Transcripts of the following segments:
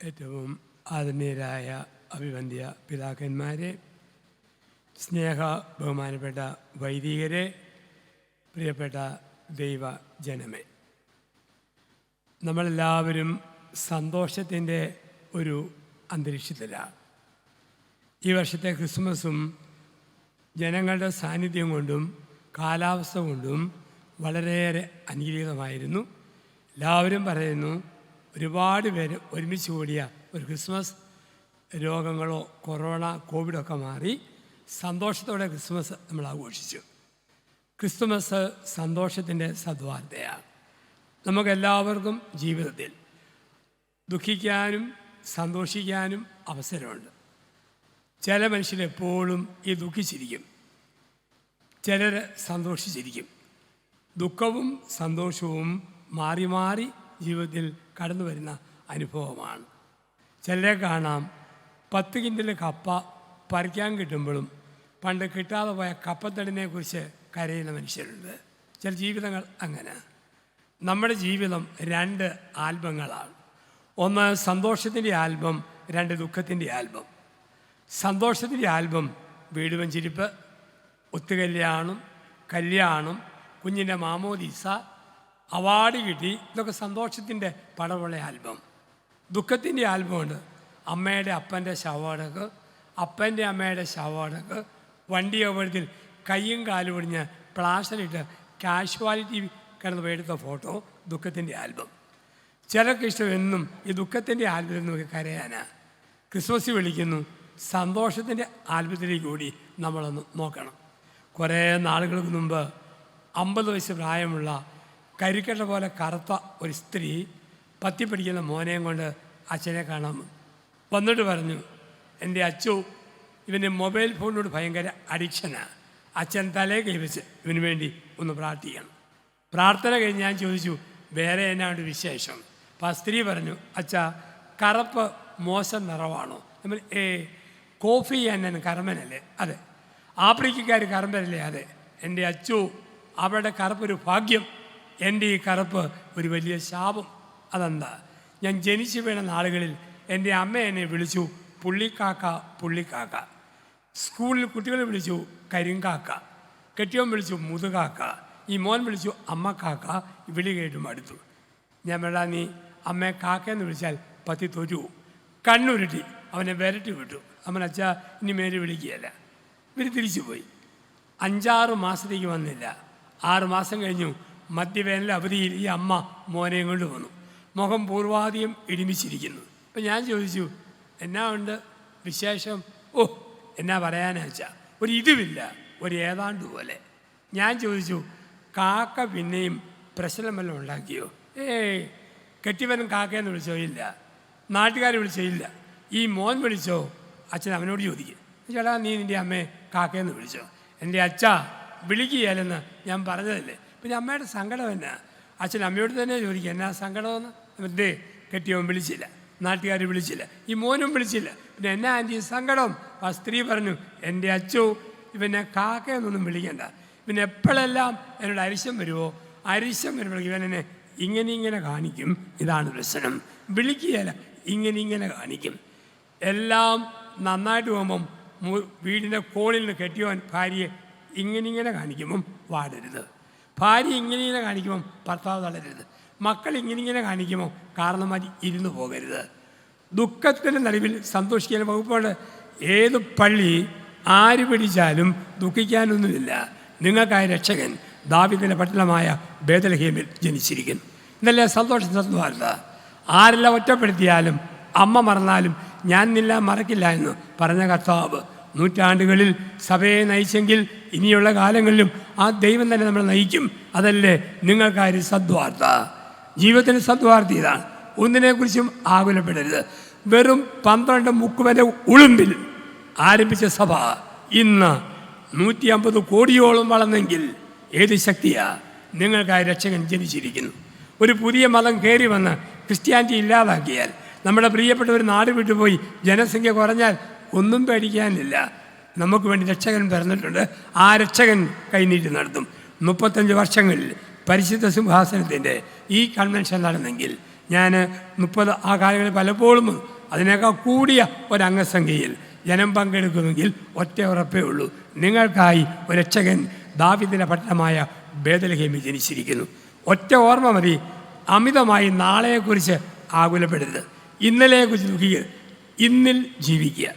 ഏറ്റവും ആദരണീയരായ അഭിവന്ദ്യ പിതാക്കന്മാരെ, സ്നേഹ ബഹുമാനപ്പെട്ട വൈദികരെ, പ്രിയപ്പെട്ട ദൈവജനമേ, നമ്മളെല്ലാവരും സന്തോഷത്തിൻ്റെ ഒരു അന്തരീക്ഷത്തിലാണ്. ഈ വർഷത്തെ ക്രിസ്മസും ജനങ്ങളുടെ സാന്നിധ്യം കൊണ്ടും കാലാവസ്ഥ കൊണ്ടും വളരെയേറെ അനുകൂലമായിരുന്നു. എല്ലാവരും പറയുന്നു, ഒരുപാട് പേര് ഒരുമിച്ച് കൂടിയ ഒരു ക്രിസ്മസ് രോഗങ്ങളോ കൊറോണ കോവിഡൊക്കെ മാറി സന്തോഷത്തോടെ ക്രിസ്മസ് നമ്മൾ ആഘോഷിച്ചു. ക്രിസ്തുമസ് സന്തോഷത്തിൻ്റെ സദ്വാർത്തയാണ്. നമുക്കെല്ലാവർക്കും ജീവിതത്തിൽ ദുഃഖിക്കാനും സന്തോഷിക്കാനും അവസരമുണ്ട്. ചില മനുഷ്യരെപ്പോഴും ഈ ദുഃഖിച്ചിരിക്കും, ചിലർ സന്തോഷിച്ചിരിക്കും. ദുഃഖവും സന്തോഷവും മാറി മാറി ജീവിതത്തിൽ കടന്നു വരുന്ന അനുഭവമാണ്. ചിലരെ കാണാം 10 കിൻഡൽ കപ്പ പറിക്കാൻ കിട്ടുമ്പോഴും പണ്ട് കിട്ടാതെ പോയ കപ്പത്തടിനെക്കുറിച്ച് കരയുന്ന മനുഷ്യരുണ്ട്. ചില ജീവിതങ്ങൾ അങ്ങനെ. നമ്മുടെ ജീവിതം 2 ആൽബങ്ങളാണ്. ഒന്ന് സന്തോഷത്തിൻ്റെ ആൽബം, 2 ദുഃഖത്തിൻ്റെ ആൽബം. സന്തോഷത്തിൻ്റെ ആൽബം വീട് വെഞ്ചിരിപ്പ്, ഒത്തുകല്യാണം, കല്യാണം, കുഞ്ഞിൻ്റെ മാമോദീസ, അവാർഡ് കിട്ടി, ഇതൊക്കെ സന്തോഷത്തിൻ്റെ പടമുള്ള ആൽബം. ദുഃഖത്തിൻ്റെ ആൽബമുണ്ട്. അമ്മയുടെ അപ്പൻ്റെ ശവടക്ക്, അപ്പൻ്റെ അമ്മയുടെ ശവടക്ക്, വണ്ടി അപകടത്തിൽ കയ്യും കാലും ഒടിഞ്ഞ് പ്ലാസ്റ്ററിട്ട് കാഷ്വാലിറ്റി കിടന്ന് എടുത്ത ഫോട്ടോ, ദുഃഖത്തിൻ്റെ ആൽബം. ചിലർക്ക് ഇഷ്ടം എന്നും ഈ ദുഃഖത്തിൻ്റെ ആൽബത്തിൽ നോക്കി കരയാനാണ്. ക്രിസ്മസ് വിളിക്കുന്നു, സന്തോഷത്തിൻ്റെ ആൽബത്തിലേക്ക് കൂടി നമ്മളൊന്ന് നോക്കണം. കുറേ നാളുകൾക്ക് മുമ്പ് 50 വയസ്സ് പ്രായമുള്ള കരിക്കട്ട പോലെ കറുത്ത ഒരു സ്ത്രീ 10 പഠിക്കുന്ന മോനെയും കൊണ്ട് അച്ഛനെ കാണാൻ വന്നിട്ട് പറഞ്ഞു, എൻ്റെ അച്ചു ഇവൻ്റെ മൊബൈൽ ഫോണിനോട് ഭയങ്കര അഡിക്ഷനാണ്. അച്ഛൻ തലേ കൈവച്ച് ഇവന് വേണ്ടി ഒന്ന് പ്രാർത്ഥിക്കണം. പ്രാർത്ഥന കഴിഞ്ഞ് ഞാൻ ചോദിച്ചു, വേറെ എന്നാണ്ട് വിശേഷം? അപ്പോൾ ആ സ്ത്രീ പറഞ്ഞു, അച്ഛാ കറുപ്പ് മോശം നിറവാണോ? നമ്മൾ കോഫി എന്നെ കർമ്മനല്ലേ? അതെ. ആഫ്രിക്കക്കാർ കർമ്മനല്ലേ? അതെ. എൻ്റെ അച്ചു അവരുടെ കറുപ്പൊരു ഭാഗ്യം, എൻ്റെ ഈ കറുപ്പ് ഒരു വലിയ ശാപം. അതെന്താ? ഞാൻ ജനിച്ചു വീണ നാളുകളിൽ എൻ്റെ അമ്മ എന്നെ വിളിച്ചു പുള്ളിക്കാക്ക പുള്ളിക്കാക്ക. സ്കൂളിൽ കുട്ടികളെ വിളിച്ചു കരിങ്കാക്ക, കെട്ടിയോൻ വിളിച്ചു മുതുകാക്ക, ഈ മോൻ വിളിച്ചു അമ്മക്കാക്ക. വിളി കേട്ടും അടുത്തു. ഞാൻ വേണ്ട, നീ അമ്മയെ കാക്കയെന്ന് വിളിച്ചാൽ പത്തി തൊരു. കണ്ണുരുട്ടി അവനെ വിരട്ടി വിട്ടു. അവൻ അച്ഛാ ഇനി മേലെ വിളിക്കുകയല്ല. ഇവർ തിരിച്ചു പോയി. 5-6 മാസത്തേക്ക് വന്നില്ല. 6 മാസം കഴിഞ്ഞു. മധ്യവേനൽ അവധിയിൽ ഈ അമ്മ മോനെയും കൊണ്ട് വന്നു. മുഖം പൂർവാധികം ഇടിമിച്ചിരിക്കുന്നു. അപ്പം ഞാൻ ചോദിച്ചു, എന്നാ ഉണ്ട് വിശേഷം? ഓ, എന്നാ പറയാനാ വെച്ചാൽ ഒരു ഇതുമില്ല, ഒരു ഏതാണ്ട് പോലെ. ഞാൻ ചോദിച്ചു, കാക്ക പിന്നെയും പ്രശ്നം വല്ലതും ഉണ്ടാക്കിയോ? കെട്ടിവനും കാക്കയെന്ന് വിളിച്ചോ? ഇല്ല. നാട്ടുകാർ വിളിച്ചോ? ഇല്ല. ഈ മോൻ വിളിച്ചോ? അച്ഛൻ അവനോട് ചോദിക്കും, ചേട്ടാ നീ നിൻ്റെ അമ്മയെ കാക്കയെന്ന് വിളിച്ചോ? എൻ്റെ അച്ഛാ വിളിക്കുകയല്ലെന്ന് ഞാൻ പറഞ്ഞതല്ലേ. പിന്നെ അമ്മയുടെ സങ്കടം എന്നാ? അച്ഛൻ അമ്മയോട് തന്നെ ചോദിക്കുക, എന്നാ സങ്കടമെന്ന്? ദേ കെട്ടിയവൻ വിളിച്ചില്ല, നാട്ടുകാർ വിളിച്ചില്ല, ഈ മോനും വിളിച്ചില്ല, പിന്നെ എന്നാ ആൻറ്റി സങ്കടം? ആ സ്ത്രീ പറഞ്ഞു, എൻ്റെ അച്ഛോ ഇവനെ കാക്കയെന്നൊന്നും വിളിക്കണ്ട. പിന്നെ എപ്പോഴെല്ലാം എന്നോട് അരിശം വരുമോ, അരിശം വരുമ്പോഴേക്കും ഇവനെന്നെ ഇങ്ങനെ കാണിക്കും. ഇതാണ് പ്രശ്നം. വിളിക്കുകയല്ല, ഇങ്ങനെ കാണിക്കും. എല്ലാം നന്നായിട്ട് പോകുമ്പം വീടിൻ്റെ കോണിൽ നിന്ന് കെട്ടിയവൻ ഭാര്യയെ ഇങ്ങനെ കാണിക്കുമ്പം വാടരുത്. ഭാര്യ ഇങ്ങനെ കാണിക്കുമ്പം ഭർത്താവ് തളരരുത്. മക്കൾ ഇങ്ങനെ കാണിക്കുമ്പോൾ കാരണന്മാർ ഇരുന്ന് പോകരുത്. ദുഃഖത്തിൻ്റെ നടുവിൽ സന്തോഷിക്കാൻ വകുപ്പോട്. ഏത് പള്ളി ആര് പിടിച്ചാലും ദുഃഖിക്കാനൊന്നുമില്ല. നിങ്ങൾക്കായ രക്ഷകൻ ദാവീദിന്റെ പട്ടണമായ ബേത്ലഹേമിൽ ജനിച്ചിരിക്കുന്നു. ഇന്നല്ലേ സന്തോഷം വാർത്ത. ആരെല്ലാം ഒറ്റപ്പെടുത്തിയാലും അമ്മ മറന്നാലും ഞാൻ നില്ല മറക്കില്ല എന്ന് പറഞ്ഞ കർത്താവ് നൂറ്റാണ്ടുകളിൽ സഭയെ നയിച്ചെങ്കിൽ ഇനിയുള്ള കാലങ്ങളിലും ആ ദൈവം തന്നെ നമ്മളെ നയിക്കും. അതല്ലേ നിങ്ങൾക്കാര് സദ്വാർത്ത. ജീവിതത്തിന് സദ്വാർത്ത ഇതാണ്. ഒന്നിനെക്കുറിച്ചും ആകുലപ്പെടരുത്. വെറും 12 മുക്കുവരെ ഉളുമ്പിൽ ആരംഭിച്ച സഭ ഇന്ന് 150 കോടിയോളം വളർന്നെങ്കിൽ ഏത് ശക്തിയാ? നിങ്ങൾക്കായ രക്ഷകൻ ജനിച്ചിരിക്കുന്നു. ഒരു പുതിയ മതം കയറി വന്ന് ക്രിസ്ത്യാനിറ്റി ഇല്ലാതാക്കിയാൽ, നമ്മുടെ പ്രിയപ്പെട്ട ഒരു നാട് വിട്ടുപോയി ജനസംഖ്യ കുറഞ്ഞാൽ ഒന്നും പേടിക്കാനില്ല. നമുക്ക് വേണ്ടി രക്ഷകൻ പിറന്നിട്ടുണ്ട്. ആ രക്ഷകൻ കൈനീട്ടി നടത്തും. 35 വർഷങ്ങളിൽ പരിശുദ്ധ സിംഹാസനത്തിൻ്റെ ഈ കൺവെൻഷൻ നടന്നെങ്കിൽ ഞാൻ 30 ആ കാലങ്ങളിൽ പലപ്പോഴും അതിനേക്കാൾ കൂടിയ ഒരംഗസംഖ്യയിൽ ജനം പങ്കെടുക്കുമെങ്കിൽ ഒറ്റ ഉറപ്പേ ഉള്ളൂ, നിങ്ങൾക്കായി ഒരു രക്ഷകൻ ദാവീദിന്റെ പട്ടണമായ ബേത്ലഹേമിൽ ജനിച്ചിരിക്കുന്നു. ഒറ്റ ഓർമ്മ മതി, അമിതമായി നാളെയെക്കുറിച്ച് ആകുലപ്പെടരുത്. ഇന്നലെയെക്കുറിച്ച് ദുഃഖിക്കുക, ഇന്നിൽ ജീവിക്കുക.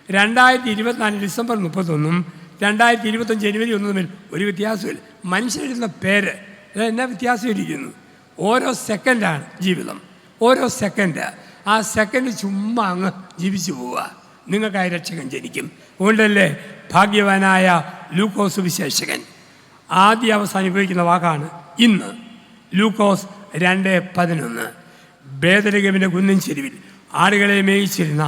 2024 ഡിസംബർ 31 2025 ജനുവരി 1 തമ്മിൽ ഒരു വ്യത്യാസമില്ല. മനുഷ്യരെഴുതുന്ന പേര് എന്നാ വ്യത്യാസം ഇരിക്കുന്നു. ഓരോ സെക്കൻഡാണ് ജീവിതം, ഓരോ സെക്കൻഡ്. ആ സെക്കൻഡ് ചുമ്മാ അങ്ങ് ജീവിച്ചു പോവുക. നിങ്ങൾക്കായി രക്ഷകൻ ജനിക്കും. അതുകൊണ്ടല്ലേ ഭാഗ്യവാനായ ലൂക്കോസ് സുവിശേഷകൻ ആദ്യ അവസാനം ഉപയോഗിക്കുന്ന വാക്കാണ് ഇന്ന്. ലൂക്കോസ് 2:11 ബേത്ലഹേമിന്റെ കുന്നിൻ ചെരുവിൽ ആടുകളെ മേയിച്ചിരുന്ന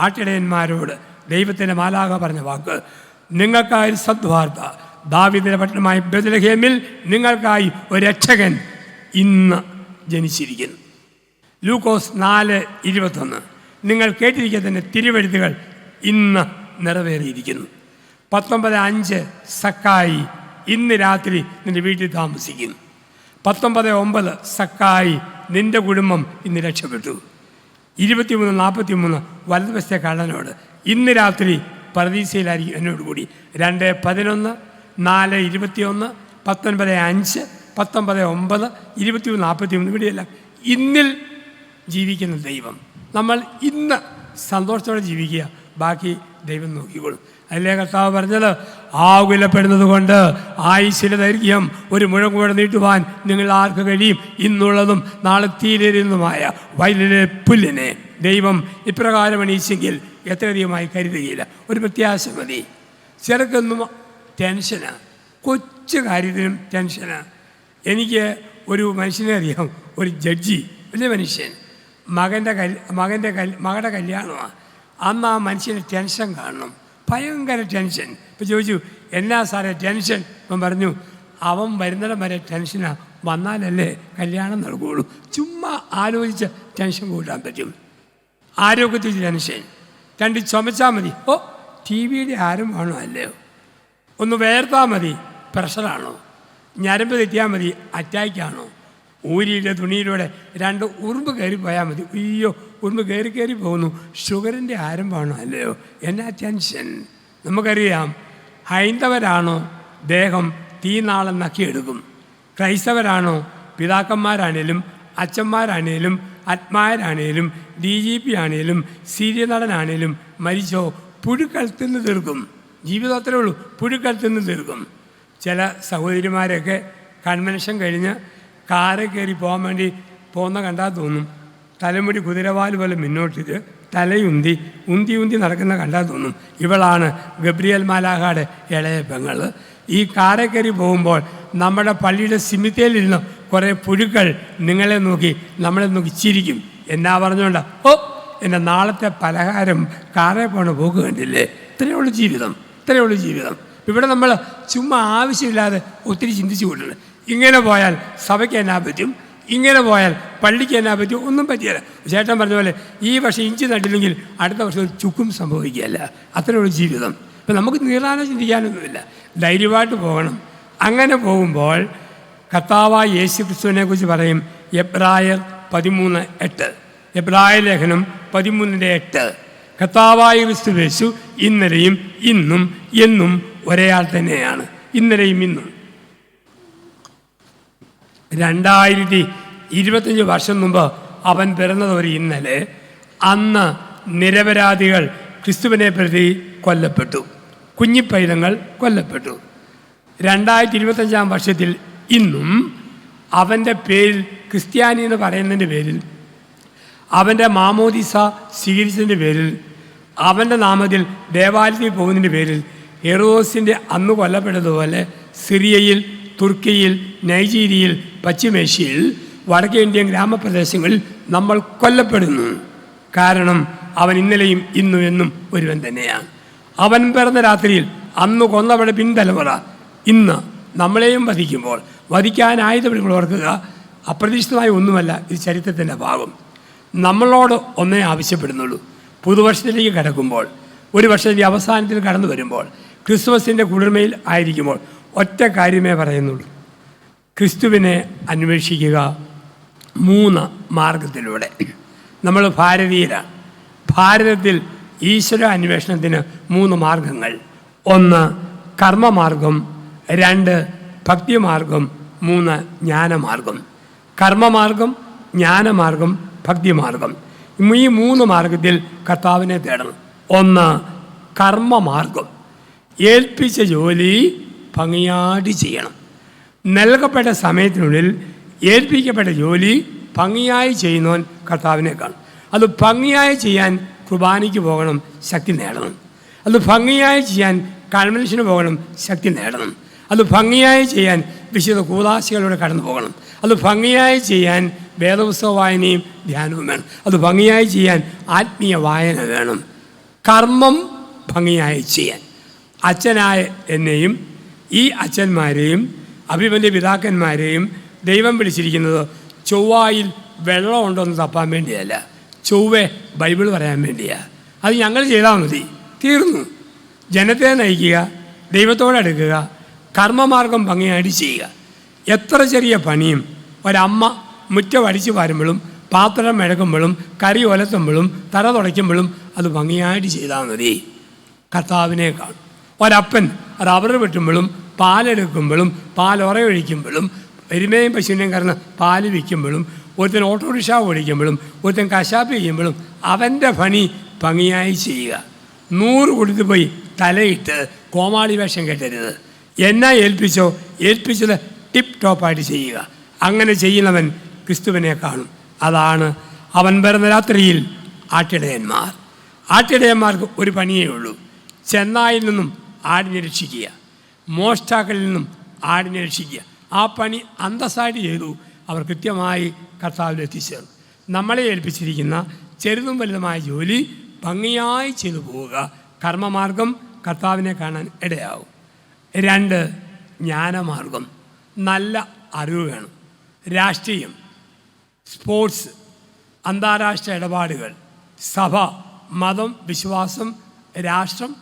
ആട്ടിടയന്മാരോട് ദൈവത്തിൻ്റെ മാലാഖ പറഞ്ഞ വാക്ക്, നിങ്ങൾക്കായി സദ്വാർത്ത, ദാവീദിന്റെ പട്ടണമായ ബേത്ലഹേമിൽ നിങ്ങൾക്കായി ഒരു രക്ഷകൻ ഇന്ന് ജനിച്ചിരിക്കുന്നു. ലൂക്കോസ് 4:21 നിങ്ങൾ കേട്ടിരിക്കുന്ന തിരുവെഴുത്തുകൾ ഇന്ന് നിറവേറിയിരിക്കുന്നു. 19:5 സക്കായി ഇന്ന് രാത്രി നിന്റെ വീട്ടിൽ താമസിക്കുന്നു. 19:9 സക്കായി നിന്റെ കുടുംബം ഇന്ന് രക്ഷപ്പെട്ടു. 23:43 വലതുവശത്തെ കള്ളനോട് ഇന്ന് രാത്രി പർദീസയിലായിരിക്കും എന്നോട് കൂടി. 2:11 4:21 19:5 19:9 23:43 ഇവിടെയെല്ലാം ഇന്നിൽ ജീവിക്കുന്ന ദൈവം. നമ്മൾ ഇന്ന് സന്തോഷത്തോടെ ജീവിക്കുക, ബാക്കി ദൈവം നോക്കിക്കോളും. അതിലെ കർത്താവ് പറഞ്ഞത്, ആകുലപ്പെടുന്നത് കൊണ്ട് ആയുസ്സിലെ ദൈർഘ്യം ഒരു മുഴം കൂടെ നീട്ടുവാൻ നിങ്ങൾ ആർക്ക് കഴിയും? ഇന്നുള്ളതും നാളെ തീരുന്നതുമായ വയലിലെ പുല്ലിനെ ദൈവം ഇപ്രകാരം അണിയിച്ചെങ്കിൽ എത്രയധികമായി കരുതുകയില്ല. ഒരു പ്രത്യാശ മതി. ചെറുക്കൊന്നും ടെൻഷനാണ്, കൊച്ചു കാര്യത്തിനും ടെൻഷനാണ്. എനിക്ക് ഒരു മനുഷ്യനെ അറിയാം, ഒരു ജഡ്ജി, വലിയ മനുഷ്യൻ. മകളുടെ കല്യാണമാണ്. അന്ന് ആ മനുഷ്യന് ടെൻഷൻ കാണണം, ഭയങ്കര ടെൻഷൻ. ഇപ്പം ചോദിച്ചു, എന്നാ സാറേ ടെൻഷൻ? അവൻ പറഞ്ഞു, അവൻ വരുന്നിടം വരെ ടെൻഷനാണ്, വന്നാലല്ലേ കല്യാണം നടക്കുകയുള്ളൂ. ചുമ്മാ ആലോചിച്ച് ടെൻഷൻ കൂട്ടാൻ പറ്റും. ആരോഗ്യത്തിൽ ടെൻഷൻ, 2 ചുമച്ചാൽ മതി, ഓ TV ആരും വേണോ അല്ലയോ, ഒന്ന് വേർത്താൽ മതി, പ്രഷറാണോ, ഞരമ്പ് തെറ്റിയാൽ മതി, അറ്റാക്കാണോ, ഊരിയുടെ തുണിയിലൂടെ 2 ഉറുമ്പ് കയറി പോയാൽ മതി, അയ്യോ ഉറുമ്പ് കയറി പോകുന്നു, ഷുഗറിൻ്റെ ആരംഭമാണോ അല്ലയോ, എന്നാ ടെൻഷൻ. നമുക്കറിയാം, ഹൈന്ദവരാണോ ദേഹം തീനാളം നക്കിയെടുക്കും, ക്രൈസ്തവരാണോ പിതാക്കന്മാരാണേലും അച്ഛന്മാരാണേലും ആത്മാരാണേലും DGP ആണേലും സീരിയൽ നടനാണേലും മരിച്ചോ പുഴുക്കൾ തിന്ന് തീർക്കും. ജീവിതം അത്രേ ഉള്ളൂ, പുഴുക്കൾ തിന്ന് തീർക്കും. ചില സഹോദരിമാരൊക്കെ കൺവെൻഷൻ കഴിഞ്ഞ് കാറിൽ കയറി പോകാൻ വേണ്ടി പോകുന്ന കണ്ടാൽ തോന്നും, തലമുടി കുതിരവാൽ പോലെ മുന്നോട്ടിട്ട് തലയുന്തി ഉന്തി നടക്കുന്ന കണ്ടാൽ തോന്നും ഇവളാണ് ഗബ്രിയേൽ മാലാഖയുടെ ഇളയ പെങ്ങൾ. ഈ കാറിൽ കയറി പോകുമ്പോൾ നമ്മുടെ പള്ളിയുടെ സിമിത്തേലിരുന്ന് കുറേ പുഴുക്കൾ നിങ്ങളെ നോക്കി നമ്മളെ നോക്കി ചിരിക്കും. എന്നാ പറഞ്ഞുകൊണ്ട്, ഓ എൻ്റെ നാളത്തെ പലഹാരം കാറേ പോണ പോക്ക് കണ്ടില്ലേ. ഇത്രയേ ഉള്ളൂ ജീവിതം, ഇത്രയേ ഉള്ളൂ ജീവിതം. ഇവിടെ നമ്മൾ ചുമ്മാ ആവശ്യമില്ലാതെ ഒത്തിരി ചിന്തിച്ചു കൂട്ടുന്നത്. ഇങ്ങനെ പോയാൽ സഭയ്ക്ക് എന്നാ പറ്റും, ഇങ്ങനെ പോയാൽ പള്ളിക്ക് എന്നാ പറ്റും, ഒന്നും പറ്റിയല്ല. ചേട്ടൻ പറഞ്ഞ പോലെ ഈ വർഷം ഇഞ്ചി നട്ടില്ലെങ്കിൽ അടുത്ത വർഷം ഒരു ചുക്കും സംഭവിക്കുകയല്ല. അത്രയുള്ള ജീവിതം. ഇപ്പം നമുക്ക് നീളാനോ ചിന്തിക്കാനൊന്നുമില്ല, ധൈര്യമായിട്ട് പോകണം. അങ്ങനെ പോകുമ്പോൾ കർത്താവായ യേശു ക്രിസ്തുവിനെ കുറിച്ച് പറയും എബ്രായർ 13:8, എബ്രായ ലേഖനം 13:8. കർത്താവായ ക്രിസ്തു യേശു ഇന്നലെയും ഇന്നും എന്നും ഒരേയാൾ തന്നെയാണ്. ഇന്നലെയും ഇന്നും. 2025 വർഷം മുമ്പ് അവൻ പിറന്നതൊരു ഇന്നലെ. അന്ന് നിരപരാധികൾ ക്രിസ്തുവിനെ പ്രതി കൊല്ലപ്പെട്ടു, കുഞ്ഞിപ്പൈതങ്ങൾ കൊല്ലപ്പെട്ടു. 2025 വർഷത്തിൽ ഇന്നും അവൻ്റെ പേരിൽ, ക്രിസ്ത്യാനി എന്ന് പറയുന്നതിൻ്റെ പേരിൽ, അവൻ്റെ മാമോദിസ സ്വീകരിച്ചതിൻ്റെ പേരിൽ, അവൻ്റെ നാമത്തിൽ ദേവാലയത്തിൽ പോകുന്നതിൻ്റെ പേരിൽ ഹെറോസിൻ്റെ അന്ന് കൊല്ലപ്പെട്ടതുപോലെ സിറിയയിൽ, തുർക്കിയിൽ, നൈജീരിയയിൽ, പശ്ചിമേഷ്യയിൽ, വടക്കേ ഇന്ത്യൻ ഗ്രാമപ്രദേശങ്ങളിൽ നമ്മൾ കൊല്ലപ്പെടുന്നു. കാരണം അവൻ ഇന്നലെയും ഇന്നും എന്നും ഒരുവൻ തന്നെയാണ്. അവൻ പിറന്ന രാത്രിയിൽ അന്ന് കൊന്നവരുടെ പിൻതലമുറ ഇന്ന് നമ്മളെയും വധിക്കുമ്പോൾ വധിക്കാനായതുകൊണ്ട് ഓർക്കുക, അപ്രതീക്ഷിതമായ ഒന്നുമല്ല ഇത് ചരിത്രത്തിൻ്റെ ഭാഗം. നമ്മളോട് ഒന്നേ ആവശ്യപ്പെടുന്നുള്ളൂ. പുതുവർഷത്തിലേക്ക് കടക്കുമ്പോൾ, ഒരു വർഷത്തിൻ്റെ അവസാനത്തിൽ കടന്നു വരുമ്പോൾ, ക്രിസ്മസിൻ്റെ കുളിർമയിൽ ആയിരിക്കുമ്പോൾ ഒറ്റ കാര്യമേ പറയുന്നുള്ളൂ, ക്രിസ്തുവിനെ അന്വേഷിക്കുക 3 മാർഗത്തിലൂടെ. നമ്മൾ ഭാരതീയരാണ്. ഭാരതത്തിൽ ഈശ്വര അന്വേഷണത്തിന് 3 മാർഗങ്ങൾ. 1 കർമ്മമാർഗം, 2 ഭക്തിമാർഗം, 3 ജ്ഞാനമാർഗം. കർമ്മമാർഗം, ജ്ഞാനമാർഗം, ഭക്തിമാർഗം. ഈ 3 മാർഗത്തിൽ കർത്താവിനെ തേടണം. 1 കർമ്മമാർഗം. ഏൽപ്പിച്ച ജോലി ഭംഗിയായിട്ട് ചെയ്യണം. നൽകപ്പെട്ട സമയത്തിനുള്ളിൽ ഏൽപ്പിക്കപ്പെട്ട ജോലി ഭംഗിയായി ചെയ്യുന്നവൻ കർത്താവിനെ കാണും. അത് ഭംഗിയായി ചെയ്യാൻ കുർബാനയ്ക്ക് പോകണം, ശക്തി നേടണം. അത് ഭംഗിയായി ചെയ്യാൻ കൺവെൻഷന് പോകണം, ശക്തി നേടണം. അത് ഭംഗിയായി ചെയ്യാൻ വിശുദ്ധ കൂദാശകളിലൂടെ കടന്നു പോകണം. അത് ഭംഗിയായി ചെയ്യാൻ വേദപുസ്തക വായനയും ധ്യാനവും വേണം. അത് ഭംഗിയായി ചെയ്യാൻ ആത്മീയ വായന വേണം. കർമ്മം ഭംഗിയായി ചെയ്യാൻ അച്ഛനായ എന്നെയും ഈ അച്ഛന്മാരെയും അഭിമന്യ പിതാക്കന്മാരെയും ദൈവം വിളിച്ചിരിക്കുന്നത് ചൊവ്വായിൽ വെള്ളമുണ്ടോയെന്ന് തപ്പാൻ വേണ്ടിയല്ല, ചൊവ്വേ ബൈബിൾ പറയാൻ വേണ്ടിയാണ്. അത് ഞങ്ങൾ ചെയ്താൽ മതി, തീർന്നു. ജനത്തെ നയിക്കുക, ദൈവത്തോടടുക്കുക, കർമ്മമാർഗം ഭംഗിയായിട്ട് ചെയ്യുക. എത്ര ചെറിയ പണിയും ഒരമ്മ മുറ്റം അടിച്ചു വാരുമ്പോഴും പാത്രം മെഴുകുമ്പോഴും കറി ഒലത്തുമ്പോഴും തറ തുടയ്ക്കുമ്പോഴും അത് ഭംഗിയായിട്ട് ചെയ്താൽ മതി, കർത്താവിനെ കാണും. ഒരപ്പൻ റബ്ബർ വെട്ടുമ്പോഴും പാലെടുക്കുമ്പോഴും പാലുറയൊഴിക്കുമ്പോഴും എരുമയും പശുവിനെയും കറന്ന് പാല് വിൽക്കുമ്പോഴും ഒരുത്തൻ ഓട്ടോറിക്ഷ ഓടിക്കുമ്പോഴും ഒരുത്തൻ കശാപ്പ് ചെയ്യുമ്പോഴും അവൻ്റെ പണി ഭംഗിയായി ചെയ്യുക. 100 കൊടുത്തു പോയി തലയിട്ട് കോമാളി വേഷം കെട്ടരുത്. എന്നാ ഏൽപ്പിച്ചോ ഏൽപ്പിച്ചത് ടിപ്പ് ടോപ്പായിട്ട് ചെയ്യുക. അങ്ങനെ ചെയ്യുന്നവൻ ക്രിസ്തുവിനെ കാണും. അതാണ് അവൻ വരുന്ന രാത്രിയിൽ ആട്ടിടയന്മാർ. ആട്ടിടയന്മാർക്ക് ഒരു പണിയേ ഉള്ളൂ, ചെന്നായിൽ നിന്നും ആടിനെ രക്ഷിക്കുക, മോഷ്ടാക്കളിൽ നിന്നും ആടിനെ രക്ഷിക്കുക. ആ പണി അന്തസ്സായിട്ട് ചെയ്തു. അവർ കൃത്യമായി കർത്താവിൽ എത്തിച്ചേർന്നു. നമ്മളെ ഏൽപ്പിച്ചിരിക്കുന്ന ചെറുതും വലുതുമായ ജോലി ഭംഗിയായി ചെയ്തു പോവുക. കർമ്മമാർഗം കർത്താവിനെ കാണാൻ ഇടയാവും. 2 ജ്ഞാനമാർഗം. നല്ല അറിവ് വേണം. രാഷ്ട്രീയം, സ്പോർട്സ്, അന്താരാഷ്ട്ര ഇടപാടുകൾ, സഭ, മതം, വിശ്വാസം, രാഷ്ട്രം,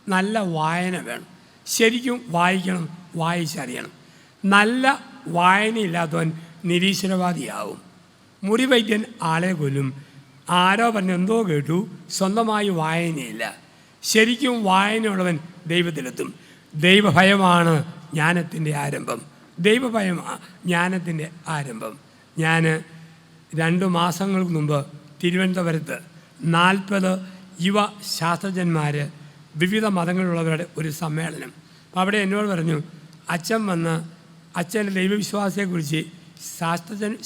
നല്ല വായന വേണം. ശരിക്കും വായിക്കണം, വായിച്ചറിയണം. നല്ല വായനയില്ലാത്തവൻ നിരീശ്വരവാദിയാവും. മുറിവൈദ്യൻ ആളെ കൊല്ലും. ആരോ പറഞ്ഞെന്തോ കേട്ടു, സ്വന്തമായി വായനയില്ല. ശരിക്കും വായനയുള്ളവൻ ദൈവത്തിലെത്തും. ദൈവഭയമാണ് ജ്ഞാനത്തിൻ്റെ ആരംഭം. ദൈവഭയമാണ് ജ്ഞാനത്തിൻ്റെ ആരംഭം. ഞാൻ 2 മാസങ്ങൾക്ക് മുമ്പ് തിരുവനന്തപുരത്ത് 40 യുവ ശാസ്ത്രജ്ഞന്മാർ, വിവിധ മതങ്ങളിലുള്ളവരുടെ ഒരു സമ്മേളനം. അപ്പോൾ അവിടെ എന്നോട് പറഞ്ഞു, അച്ഛൻ വന്ന് അച്ഛൻ്റെ ദൈവവിശ്വാസത്തെക്കുറിച്ച്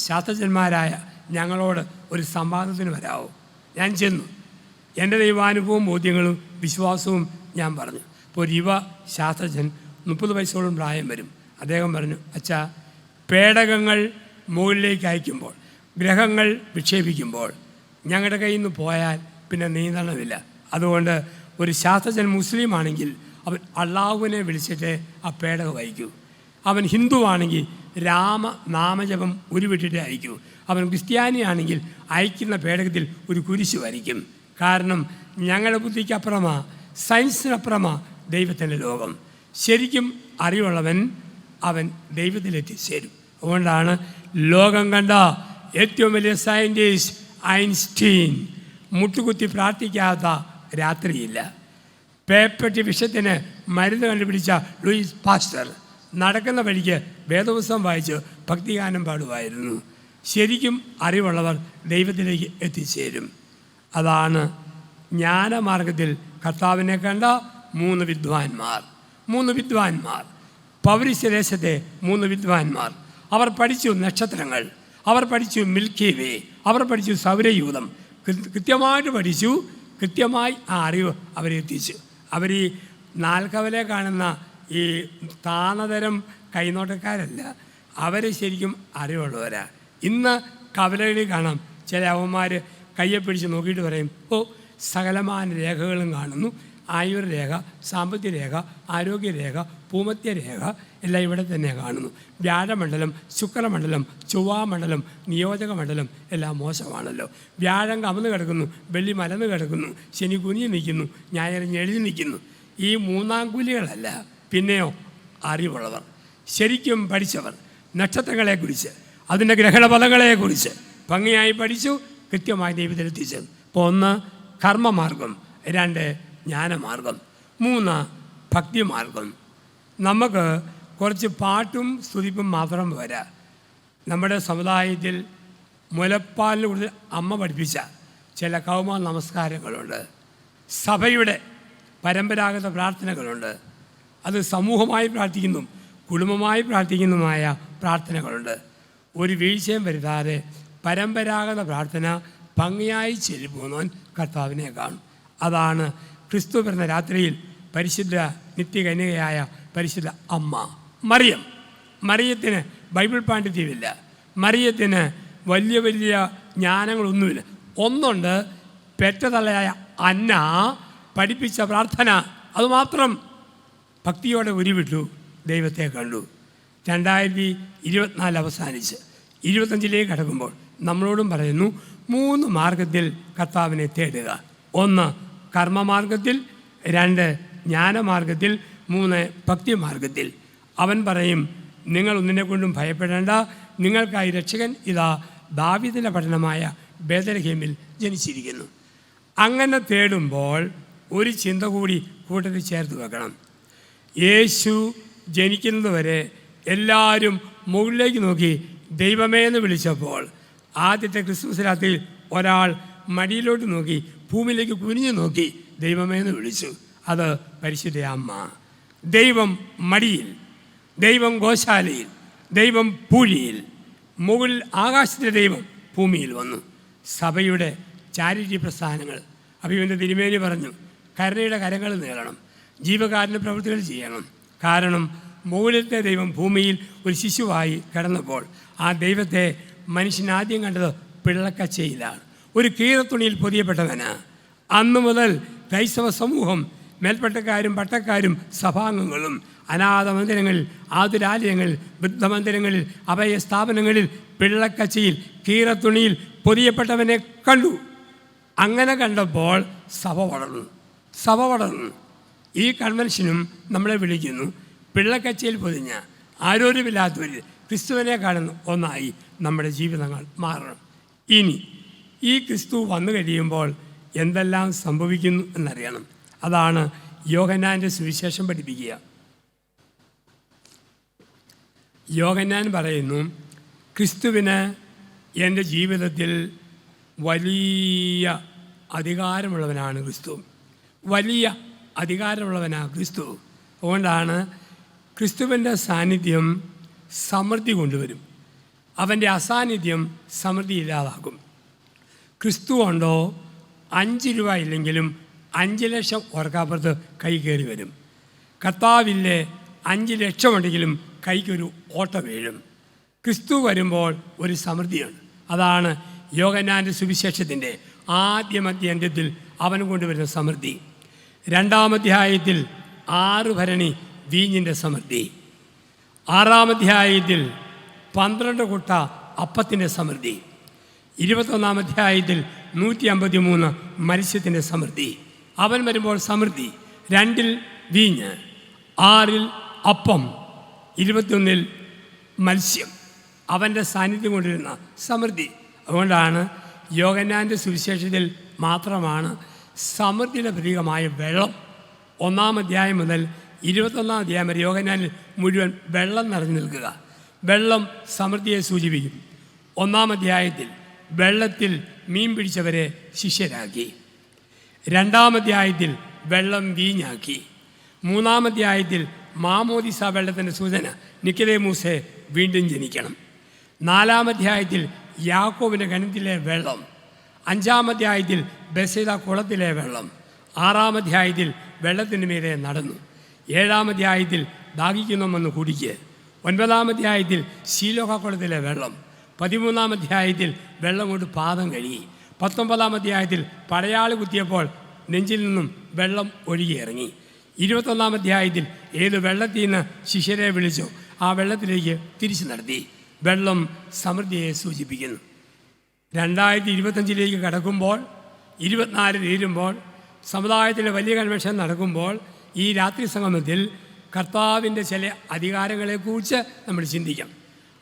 ശാസ്ത്രജ്ഞന്മാരായ ഞങ്ങളോട് ഒരു സംവാദത്തിന് വരാമോ? ഞാൻ ചെന്നു. എൻ്റെ ദൈവാനുഭവവും ബോധ്യങ്ങളും വിശ്വാസവും ഞാൻ പറഞ്ഞു. അപ്പോൾ ഒരു യുവ ശാസ്ത്രജ്ഞൻ 30 വയസ്സോളം പ്രായം വരും. അദ്ദേഹം പറഞ്ഞു, അച്ഛാ, പേടകങ്ങൾ മുകളിലേക്ക് അയക്കുമ്പോൾ, ഗ്രഹങ്ങൾ വിക്ഷേപിക്കുമ്പോൾ ഞങ്ങളുടെ കയ്യിൽ നിന്ന് പോയാൽ പിന്നെ നിയന്ത്രണമില്ല. അതുകൊണ്ട് ഒരു ശാസ്ത്രജ്ഞൻ മുസ്ലിം ആണെങ്കിൽ അവൻ അള്ളാഹുവിനെ വിളിച്ചിട്ട് ആ പേടകം അയക്കൂ. അവൻ ഹിന്ദു ആണെങ്കിൽ നാമജപം ഉരുവിട്ടിട്ട് അയക്കൂ. അവൻ ക്രിസ്ത്യാനിയാണെങ്കിൽ അയക്കുന്ന പേടകത്തിൽ ഒരു കുരിശ് വരയ്ക്കും. കാരണം ഞങ്ങളുടെ ബുദ്ധിക്കപ്പുറമാ, സയൻസിനപ്പുറമാ ദൈവത്തിൻ്റെ ലോകം. ശരിക്കും അറിവുള്ളവൻ അവൻ ദൈവത്തിലെത്തിച്ചേരും. അതുകൊണ്ടാണ് ലോകം കണ്ട ഏറ്റവും വലിയ സയൻറ്റിസ്റ്റ് ഐൻസ്റ്റീൻ മുട്ടുകുത്തി പ്രാർത്ഥിക്കാത്ത രാത്രിയില്ല. പേപ്പട്ടി വിഷത്തിന് മരുന്ന് കണ്ടുപിടിച്ച ലൂയിസ് പാസ്റ്റർ നടക്കുന്ന വഴിക്ക് വേദപുസ്തകം വായിച്ച് ഭക്തിഗാനം പാടുമായിരുന്നു. ശരിക്കും അറിവുള്ളവർ ദൈവത്തിലേക്ക് എത്തിച്ചേരും. അതാണ് ജ്ഞാനമാർഗത്തിൽ കർത്താവിനെ കണ്ട 3 വിദ്വാൻമാർ. 3 വിദ്വാൻമാർ, പൗരസ്യദേശത്തെ 3 വിദ്വാൻമാർ. അവർ പഠിച്ചു നക്ഷത്രങ്ങൾ, അവർ പഠിച്ചു മിൽക്കി വേ, അവർ പഠിച്ചു സൗരയൂഥം. കൃത്യമായിട്ട് പഠിച്ചു. കൃത്യമായി ആ അറിവ് അവരെ എത്തിച്ചു. അവർ ഈ നാൽക്കവലെ കാണുന്ന ഈ താണതരം കൈനോട്ടക്കാരല്ല, അവർ ശരിക്കും അറിവുള്ളവരാണ്. ഇന്ന് കവലകളിൽ കാണാം ചില അവന്മാർ കയ്യെ പിടിച്ച് നോക്കിയിട്ട് പറയും, ഓ സകലമാന രേഖകളും കാണുന്നു, ആയുർരേഖ, സാമ്പത്തിക രേഖ, ആരോഗ്യരേഖ, ഭൂമധ്യരേഖ എല്ലാം ഇവിടെ തന്നെ കാണുന്നു. വ്യാഴമണ്ഡലം, ശുക്രമണ്ഡലം, ചൊവ്വാമണ്ഡലം, നിയോജക മണ്ഡലം എല്ലാം മോശമാണല്ലോ. വ്യാഴം കമന്ന് കിടക്കുന്നു, വെള്ളി മലന്ന് കിടക്കുന്നു, ശനി കുനിഞ്ഞ് നിൽക്കുന്നു, ഞായർ എഴുതി നിൽക്കുന്നു. ഈ 3 കൂലികളല്ല, പിന്നെയോ അറിവുള്ളവർ, ശരിക്കും പഠിച്ചവർ, നക്ഷത്രങ്ങളെക്കുറിച്ച് അതിൻ്റെ ഗ്രഹണപഥങ്ങളെക്കുറിച്ച് ഭംഗിയായി പഠിച്ചു, കൃത്യമായി ദൈവത്തിലെത്തിച്ചത്. അപ്പോൾ 1 കർമ്മമാർഗം, 2 ജ്ഞാനമാർഗം, 3 ഭക്തിമാർഗം. നമുക്ക് കുറച്ച് പാട്ടും സ്തുതിപ്പും മാത്രം പോരാ. നമ്മുടെ സമുദായത്തിൽ മുലപ്പാലിന് കൂടുതൽ അമ്മ പഠിപ്പിച്ച ചില കൗമാ നമസ്കാരങ്ങളുണ്ട്. സഭയുടെ പരമ്പരാഗത പ്രാർത്ഥനകളുണ്ട്. അത് സമൂഹമായി പ്രാർത്ഥിക്കുന്നതും കുടുംബമായി പ്രാർത്ഥിക്കുന്നതുമായ പ്രാർത്ഥനകളുണ്ട്. ഒരു വീഴ്ചയും വരുത്താതെ പരമ്പരാഗത പ്രാർത്ഥന ഭംഗിയായി ചെല്ലുപോകുന്നവൻ കർത്താവിനെ കാണും. അതാണ് ക്രിസ്തു പിറന്ന രാത്രിയിൽ പരിശുദ്ധ നിത്യകന്യകയായ പരിശുദ്ധ അമ്മ മറിയം. മറിയത്തിന് ബൈബിൾ പാണ്ഡിത്യമില്ല, മറിയത്തിന് വലിയ വലിയ ജ്ഞാനങ്ങളൊന്നുമില്ല. ഒന്നുണ്ട്, പെറ്റതള്ളയായ അന്ന പഠിപ്പിച്ച പ്രാർത്ഥന, അതുമാത്രം ഭക്തിയോടെ ഉരുവിട്ടു, ദൈവത്തെ കണ്ടു. 2024 അവസാനിച്ച് 25 കടക്കുമ്പോൾ നമ്മളോടും പറയുന്നു, 3 മാർഗത്തിൽ കർത്താവിനെ തേടുക. 1 കർമ്മമാർഗത്തിൽ, 2 ജ്ഞാനമാർഗത്തിൽ, 3 ഭക്തിമാർഗത്തിൽ. അവൻ പറയും, നിങ്ങൾ ഒന്നിനെ കൊണ്ടും ഭയപ്പെടേണ്ട, നിങ്ങൾക്കായി രക്ഷകൻ ഇതാ ദാവീദിന്റെ പട്ടണമായ ബേത്ലഹേമിൽ ജനിച്ചിരിക്കുന്നു. അങ്ങനെ തേടുമ്പോൾ ഒരു ചിന്ത കൂടി കൂട്ടത്തിൽ ചേർത്ത് വെക്കണം. യേശു ജനിക്കുന്നത് വരെ എല്ലാവരും മുകളിലേക്ക് നോക്കി ദൈവമേ എന്ന് വിളിച്ചപ്പോൾ ആദ്യത്തെ ക്രിസ്മസ് രാത്രിയിൽ ഒരാൾ മടിയിലോട്ട് നോക്കി ഭൂമിയിലേക്ക് കുനിഞ്ഞു നോക്കി ദൈവമേ എന്ന് വിളിച്ചു. അത് പരിശുദ്ധ അമ്മ. ദൈവം മടിയിൽ, ദൈവം ഗോശാലയിൽ, ദൈവം പൂഴിയിൽ, മുകളിൽ ആകാശത്തിലെ ദൈവം ഭൂമിയിൽ വന്നു. സഭയുടെ ചാരിറ്റി പ്രസ്ഥാനങ്ങൾ, അഭിമന്യ തിരുമേനി പറഞ്ഞു, കരുണയുടെ കരങ്ങൾ നീളണം, ജീവകാരുണ്യ പ്രവൃത്തികൾ ചെയ്യണം. കാരണം മുകളിലത്തെ ദൈവം ഭൂമിയിൽ ഒരു ശിശുവായി കിടന്നപ്പോൾ ആ ദൈവത്തെ മനുഷ്യനാദ്യം കണ്ടത് പിള്ളക്കച്ചയിലാണ്, ഒരു കീറത്തുണിയിൽ പൊതിയപ്പെട്ടവന്. അന്നു മുതൽ ക്രൈസ്തവ സമൂഹം, മേൽപ്പട്ടക്കാരും പട്ടക്കാരും സഭാംഗങ്ങളും അനാഥ മന്ദിരങ്ങളിൽ, ആതുരാലയങ്ങളിൽ, വൃദ്ധമന്ദിരങ്ങളിൽ, അഭയ സ്ഥാപനങ്ങളിൽ പിള്ളക്കച്ചയിൽ കീറത്തുണിയിൽ പൊതിയപ്പെട്ടവനെ കണ്ടു. അങ്ങനെ കണ്ടപ്പോൾ സഭ വളർന്നു. ഈ കൺവെൻഷനും നമ്മളെ വിളിക്കുന്നു, പിള്ളക്കച്ചയിൽ പൊതിഞ്ഞ ആരോഗ്യമില്ലാത്തവരിൽ ക്രിസ്തുവിനെ കാണുന്ന ഒന്നായി നമ്മുടെ ജീവിതങ്ങൾ മാറണം. ഇനി ഈ ക്രിസ്തു വന്നു കഴിയുമ്പോൾ എന്തെല്ലാം സംഭവിക്കുന്നു എന്നറിയണം. അതാണ് യോഹന്നാൻ്റെ സുവിശേഷം പഠിപ്പിക്കുക. യോഹന്നാൻ പറയുന്നു, ക്രിസ്തുവിന് എൻ്റെ ജീവിതത്തിൽ വലിയ അധികാരമുള്ളവനാണ് ക്രിസ്തു, വലിയ അധികാരമുള്ളവനാണ് ക്രിസ്തു. അതുകൊണ്ടാണ് ക്രിസ്തുവിൻ്റെ സാന്നിധ്യം സമൃദ്ധി കൊണ്ടുവരും, അവൻ്റെ അസാന്നിധ്യം സമൃദ്ധി ഇല്ലാതാക്കും. ക്രിസ്തു ഉണ്ടോ 5 രൂപ ഇല്ലെങ്കിലും 5 ലക്ഷം ഓർക്കാപ്പുറത്ത് കൈ കയറി വരും. കർത്താവില്ലേ 5 ലക്ഷം ഉണ്ടെങ്കിലും കൈക്കൊരു ഓട്ട വീഴും. ക്രിസ്തു വരുമ്പോൾ ഒരു സമൃദ്ധിയുണ്ട്. അതാണ് യോഹന്നാൻ്റെ സുവിശേഷത്തിൻ്റെ ആദ്യമധ്യായത്തിൽ അവൻ കൊണ്ടുവരുന്ന സമൃദ്ധി. 2-ാം അധ്യായത്തിൽ 6 ഭരണി വീഞ്ഞിൻ്റെ സമൃദ്ധി. 6-ാം അധ്യായത്തിൽ 12 കുട്ട അപ്പത്തിൻ്റെ സമൃദ്ധി. 21-ാം അധ്യായത്തിൽ 153 മത്സ്യത്തിൻ്റെ സമൃദ്ധി. അവൻ വരുമ്പോൾ സമൃദ്ധി. 2-ൽ വീഞ്ഞ്, 6-ൽ അപ്പം, 21-ൽ മത്സ്യം. അവൻ്റെ സാന്നിധ്യം കൊണ്ടിരുന്ന സമൃദ്ധി. അതുകൊണ്ടാണ് യോഹന്നാൻ്റെ സുവിശേഷത്തിൽ മാത്രമാണ് സമൃദ്ധിയുടെ പ്രതീകമായ വെള്ളം 1-ാം അധ്യായം മുതൽ 21-ാം അധ്യായം വരെ യോഹന്നാനിൽ മുഴുവൻ വെള്ളം നിറഞ്ഞു നിൽക്കുക. വെള്ളം സമൃദ്ധിയെ സൂചിപ്പിക്കും. 1-ാം അധ്യായത്തിൽ വെള്ളത്തിൽ മീൻ പിടിച്ചവരെ ശിഷ്യരാക്കി. 2-ാം അധ്യായത്തിൽ വെള്ളം വീഞ്ഞാക്കി. 3-ാം അധ്യായത്തിൽ മാമോദിസ വെള്ളത്തിൻ്റെ സൂചന, നിക്കോദേമൂസേ വീണ്ടും ജനിക്കണം. 4-ാം അധ്യായത്തിൽ യാക്കോബിൻ്റെ കിണറ്റിലെ വെള്ളം. 5-ാം അധ്യായത്തിൽ ബെസേദ കുളത്തിലെ വെള്ളം. 6-ാം അധ്യായത്തിൽ വെള്ളത്തിൻ്റെ മീതെ നടന്നു. 7-ാം അധ്യായത്തിൽ ദാഹിക്കുന്നവന്ന് കുടിക്ക്. 9-ാം അധ്യായത്തിൽ ശീലോഹ കുളത്തിലെ വെള്ളം. 13-ാം അധ്യായത്തിൽ വെള്ളം കൊണ്ട് പാദം കഴുകി. 19-ാം അധ്യായത്തിൽ പടയാളി കുത്തിയപ്പോൾ നെഞ്ചിൽ നിന്നും വെള്ളം ഒഴുകിയിറങ്ങി. 21-ാം അധ്യായത്തിൽ ഏത് വെള്ളത്തിൽ നിന്ന് ശിഷ്യരെ വിളിച്ചോ ആ വെള്ളത്തിലേക്ക് തിരിച്ചു നടത്തി. വെള്ളം സമൃദ്ധിയെ സൂചിപ്പിക്കുന്നു. 2025 കടക്കുമ്പോൾ, 24 തീരുമ്പോൾ, സമുദായത്തിലെ വലിയ കൺവെൻഷൻ നടക്കുമ്പോൾ ഈ രാത്രി സംഗമത്തിൽ കർത്താവിൻ്റെ ചില അധികാരങ്ങളെക്കുറിച്ച് നമ്മൾ ചിന്തിക്കാം.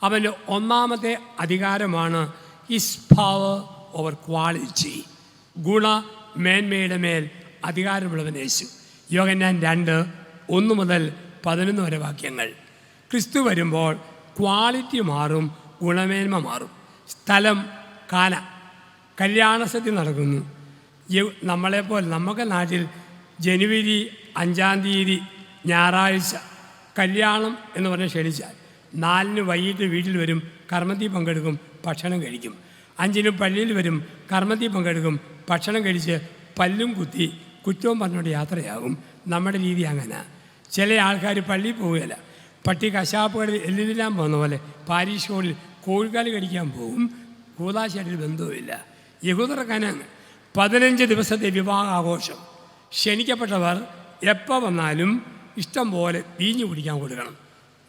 അവൻ്റെ 1-ാമത്തെ അധികാരമാണ് ഹിസ് പവർ ഓവർ ക്വാളിറ്റി. ഗുണ മേന്മയുടെ മേൽ അധികാരമുള്ളവൻ യേശു. യോഹന്നാൻ 2:1-11 വരെ വാക്യങ്ങൾ. ക്രിസ്തു വരുമ്പോൾ ക്വാളിറ്റി മാറും, ഗുണമേന്മ മാറും. സ്ഥലം കാന, കല്യാണസദ്യ നടക്കുന്നു. നമ്മളെപ്പോലെ നമുക്ക് നാട്ടിൽ ജനുവരി 5-ാം തീയതി ഞായറാഴ്ച കല്യാണം എന്ന് പറഞ്ഞ് ക്ഷണിച്ചാൽ 4-ന് വൈകിട്ട് വീട്ടിൽ വരും, കർമ്മത്തിൽ പങ്കെടുക്കും, ഭക്ഷണം കഴിക്കും. 5-ന് പള്ളിയിൽ വരും, കർമ്മത്തിൽ പങ്കെടുക്കും, ഭക്ഷണം കഴിച്ച് പല്ലും കുത്തി കുറ്റവും പറഞ്ഞുകൊണ്ട് യാത്രയാകും. നമ്മുടെ രീതി അങ്ങനെ. ചില ആൾക്കാർ പള്ളിയിൽ പോവുകയില്ല, പട്ടി കശാപ്പുകളിൽ എല്ലാം പോകുന്ന പോലെ പാരീഷ് ഹോളിൽ കോഴിക്കാല് കടിക്കാൻ പോകും. കൂതാശയായിട്ടൊരു ബന്ധവുമില്ല. യഹൂദർക്കാനാണ് 15 ദിവസത്തെ വിവാഹ ആഘോഷം. ക്ഷണിക്കപ്പെട്ടവർ എപ്പോൾ വന്നാലും ഇഷ്ടം പോലെ വീഞ്ഞു കുടിക്കാൻ കൊടുക്കണം.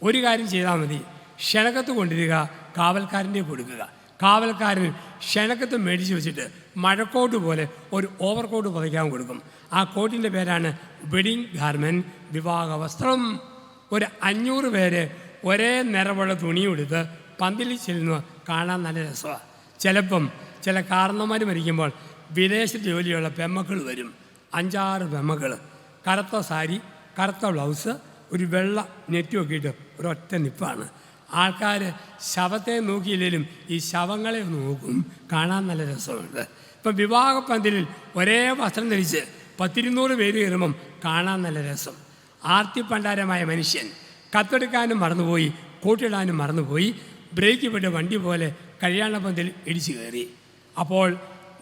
ഒരു കാര്യം ചെയ്താൽ മതി, ക്ഷണക്കത്ത് കൊണ്ടിരിക്കുക, കാവൽക്കാരൻ്റെ കൊടുക്കുക. കാവൽക്കാരൻ ക്ഷണക്കത്ത് മേടിച്ച് വെച്ചിട്ട് മഴക്കോട്ട് പോലെ ഒരു ഓവർകോട്ട് പുതയ്ക്കാൻ കൊടുക്കും. ആ കോട്ടിൻ്റെ പേരാണ് വെഡിങ് ഗാർമെൻറ്റ്, വിവാഹ വസ്ത്രം. ഒരു 500 പേര് ഒരേ നിറമുള്ള തുണിയെടുത്ത് പന്തലിൽ ചെല്ലുന്നത് കാണാൻ നല്ല രസമാണ്. ചിലപ്പം ചില കാരണന്മാർ മരിക്കുമ്പോൾ വിദേശത്ത് ജോലിയുള്ള പെമ്മക്കൾ വരും. 5-6 പെമ്മക്കൾ, കറുത്ത സാരി, കറുത്ത ബ്ലൗസ്, ഒരു വെള്ള നെറ്റ് നോക്കിയിട്ട് ഒരൊറ്റ നിപ്പാണ്. ആൾക്കാർ ശവത്തെ നോക്കിയില്ലെങ്കിലും ഈ ശവങ്ങളെ ഒന്ന് നോക്കും, കാണാൻ നല്ല രസമുണ്ട്. ഇപ്പം വിവാഹ പന്തലിൽ ഒരേ വസ്ത്രം ധരിച്ച് 10-200 പേര് കയറുമ്പം കാണാൻ നല്ല രസം. ആർത്തിപ്പണ്ടാരമായ മനുഷ്യൻ കത്തെടുക്കാനും മറന്നുപോയി, കൂട്ടിടാനും മറന്നുപോയി, ബ്രേക്ക് പെട്ട് വണ്ടി പോലെ കല്യാണ പന്തലിൽ ഇടിച്ചു കയറി. അപ്പോൾ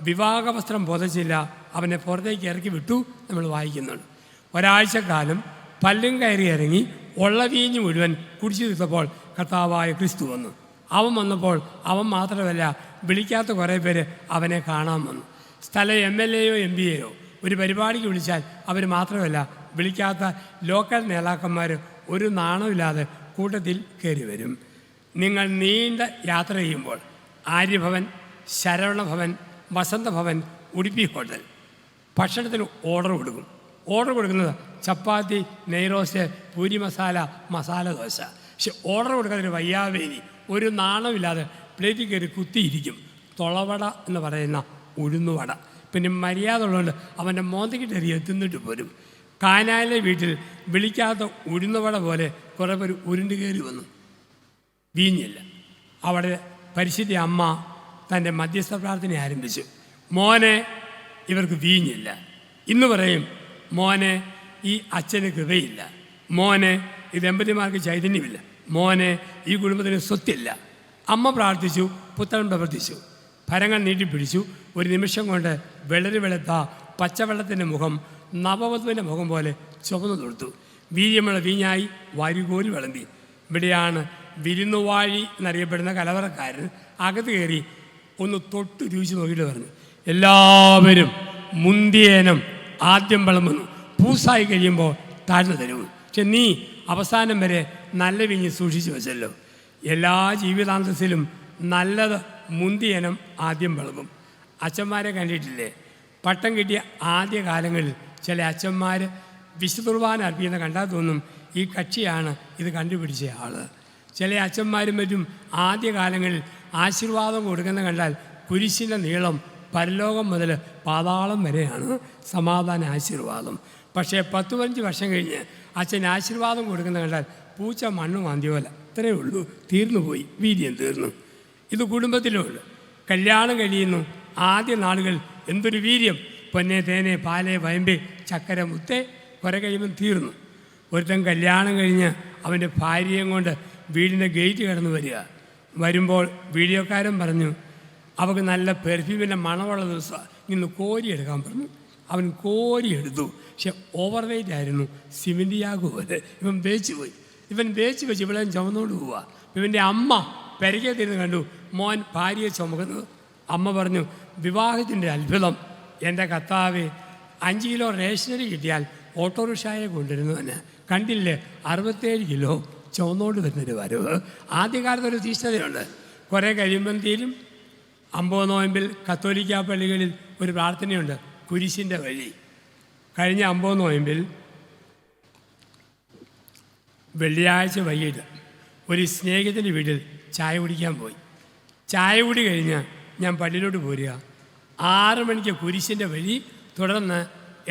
വിവാഹ വസ്ത്രം പുതച്ചില്ല, അവനെ പുറത്തേക്ക് ഇറക്കി വിട്ടു. നമ്മൾ വായിക്കുന്നുണ്ട്. ഒരാഴ്ചക്കാലം പല്ലും കയറി ഇറങ്ങി ഉള്ള വീഞ്ഞ് മുഴുവൻ കുടിച്ചു തീർത്തപ്പോൾ കർത്താവായ ക്രിസ്തു വന്നു. അവൻ വന്നപ്പോൾ അവൻ മാത്രമല്ല, വിളിക്കാത്ത കുറേ പേര് അവനെ കാണാൻ വന്നു. സ്ഥലം MLA-യോ MPയോ ഒരു പരിപാടിക്ക് വിളിച്ചാൽ അവർ മാത്രമല്ല, വിളിക്കാത്ത ലോക്കൽ നേതാക്കന്മാർ ഒരു നാണമില്ലാതെ കൂട്ടത്തിൽ കയറി വരും. നിങ്ങൾ നീണ്ട യാത്ര ചെയ്യുമ്പോൾ ആര്യഭവൻ, ശരവണഭവൻ, വസന്തഭവൻ, ഉടുപ്പി ഹോട്ടൽ ഭക്ഷണത്തിന് ഓർഡർ കൊടുക്കും. ഓർഡർ കൊടുക്കുന്നത് ചപ്പാത്തി, നെയ്റോസ്റ്റ്, പൂരി മസാല, മസാല ദോശ. പക്ഷെ ഓർഡർ കൊടുക്കാതൊരു വയ്യാവേലി, ഒരു നാണമില്ലാതെ പ്ലേറ്റിൽ കയറി കുത്തിയിരിക്കും. തുളവട എന്ന് പറയുന്ന ഉഴുന്നുവട. പിന്നെ മര്യാദ ഉള്ളതുകൊണ്ട് അവൻ്റെ മോന്തയ്ക്കിട്ടെറിയ തിന്നിട്ട് പോരും. കാനായിലെ വീട്ടിൽ വിളിക്കാത്ത ഉഴുന്നുവട പോലെ കുറേ പേര് ഉരുണ്ട് കയറി വന്നു. വീഞ്ഞില്ല. അവിടെ പരിശുദ്ധ അമ്മ തൻ്റെ മധ്യസ്ഥ പ്രാർത്ഥന ആരംഭിച്ചു. മോനെ, ഇവർക്ക് വീഞ്ഞില്ല. ഇന്ന് പറയും, മോനെ, ഈ അച്ഛന് കൃപയില്ല. മോനെ, ഈ ദമ്പതിമാർക്ക് ചൈതന്യമില്ല. മോനെ, ഈ കുടുംബത്തിന് സ്വത്തില്ല. അമ്മ പ്രാർത്ഥിച്ചു, പുത്രൻ പ്രവർത്തിച്ചു. ഭരങ്ങൾ നീട്ടിപ്പിടിച്ചു. ഒരു നിമിഷം കൊണ്ട് വെള്ളരി വെളുത്ത പച്ചവെള്ളത്തിൻ്റെ മുഖം നവവധുവിൻ്റെ മുഖം പോലെ ചുവന്നു തൊടുത്തു. വീര്യമുള്ള വീഞ്ഞായി വാരികോരി വിളമ്പി. ഇവിടെയാണ് വിരുന്നുവാഴി എന്നറിയപ്പെടുന്ന കലവറക്കാരൻ അകത്ത് കയറി ഒന്ന് തൊട്ട് രുചിച്ച് നോക്കിയിട്ട് പറഞ്ഞു, എല്ലാവരും മുന്തിയേനം ആദ്യം വിളമ്പുന്നു, പൂസായി കഴിയുമ്പോൾ താഴ്ന്നു തരും. പക്ഷെ നീ അവസാനം വരെ നല്ല വീഞ്ഞ് സൂക്ഷിച്ചു വെച്ചല്ലോ. എല്ലാ ജീവിതാന്തസ്സിലും നല്ലത് മുന്തിയനം ആദ്യം വിളമ്പും. അച്ഛന്മാരെ കണ്ടിട്ടില്ലേ? പട്ടം കിട്ടിയ ആദ്യ കാലങ്ങളിൽ ചില അച്ഛന്മാർ വിശുദ്ധ കുർബാന അർപ്പിക്കുന്ന കണ്ടാൽ തോന്നും ഈ കക്ഷിയാണ് ഇത് കണ്ടുപിടിച്ച ആൾ. ചില അച്ഛന്മാരും മറ്റും ആദ്യകാലങ്ങളിൽ ആശീർവാദം കൊടുക്കുന്ന കണ്ടാൽ കുരിശിൻ്റെ നീളം പരലോകം മുതൽ പാതാളം വരെയാണ് സമാധാന ആശീർവാദം. പക്ഷേ 10-15 വർഷം കഴിഞ്ഞ് അച്ഛൻ ആശീർവാദം കൊടുക്കുന്ന കണ്ടാൽ പൂച്ച മണ്ണ് മാന്തിയ പോലെ, ഇത്രയേ ഉള്ളൂ, തീർന്നു പോയി, വീര്യം തീർന്നു. ഇത് കുടുംബത്തിലുമുണ്ട്. കല്യാണം കഴിയുന്നു, ആദ്യ നാളുകൾ എന്തൊരു വീര്യം, പൊന്നെ തേനെ പാലെ വയമ്പേ ചക്കര മുത്തേ, കുറെ കഴിയുമ്പം തീർന്നു. ഒരുത്തൻ കല്യാണം കഴിഞ്ഞ് അവൻ്റെ ഭാര്യയും കൊണ്ട് വീടിൻ്റെ ഗേറ്റ് കടന്ന് വരിക. വരുമ്പോൾ വീഡിയോക്കാരൻ പറഞ്ഞു, അവൾക്ക് നല്ല പെർഫ്യൂമിൻ്റെ മണമുള്ള ദിവസമാണ്, ഇന്ന് കോരിയെടുക്കാൻ പറഞ്ഞു. അവൻ കോരിയെടുത്തു. പക്ഷെ ഓവർ വെയ്റ്റ് ആയിരുന്നു, സിമൻറ്റിയാകു പോലെ. ഇവൻ വേച്ച് പോയി. ഇവൻ വേച്ച് വെച്ച് ഇവിടെ ചുമന്നുകൊണ്ട് പോവുക. ഇവൻ്റെ അമ്മ പെരക്കത്തിരുന്ന് കണ്ടു മോൻ ഭാര്യയെ ചുമക്കുന്നത്. അമ്മ പറഞ്ഞു, വിവാഹത്തിൻ്റെ അത്ഭുതം, എൻ്റെ കർത്താവേ, 5 കിലോ റേഷനറി കിട്ടിയാൽ ഓട്ടോറിക്ഷയെ കൊണ്ടുവരുന്നവന് കണ്ടില്ലേ 67 കിലോ ചുവന്നോണ്ട് വരുന്നൊരു വരവ്. ആദ്യകാലത്തൊരു തീഷ്ണതയുണ്ട്, കുറേ കഴിയുമ്പം തീരും. 50 നോയമ്പിൽ കത്തോലിക്ക പള്ളികളിൽ ഒരു പ്രാർത്ഥനയുണ്ട്, കുരിശിൻ്റെ വഴി. കഴിഞ്ഞ 50 നോയമ്പിൽ വെള്ളിയാഴ്ച വൈകിട്ട് ഒരു സ്നേഹിതൻ്റെ വീട്ടിൽ ചായ കുടിക്കാൻ പോയി. ചായ കുടി കഴിഞ്ഞ് ഞാൻ പള്ളിയിലോട്ട് പോരുക. 6 മണിക്ക് കുരിശിൻ്റെ വഴി തുടർന്ന്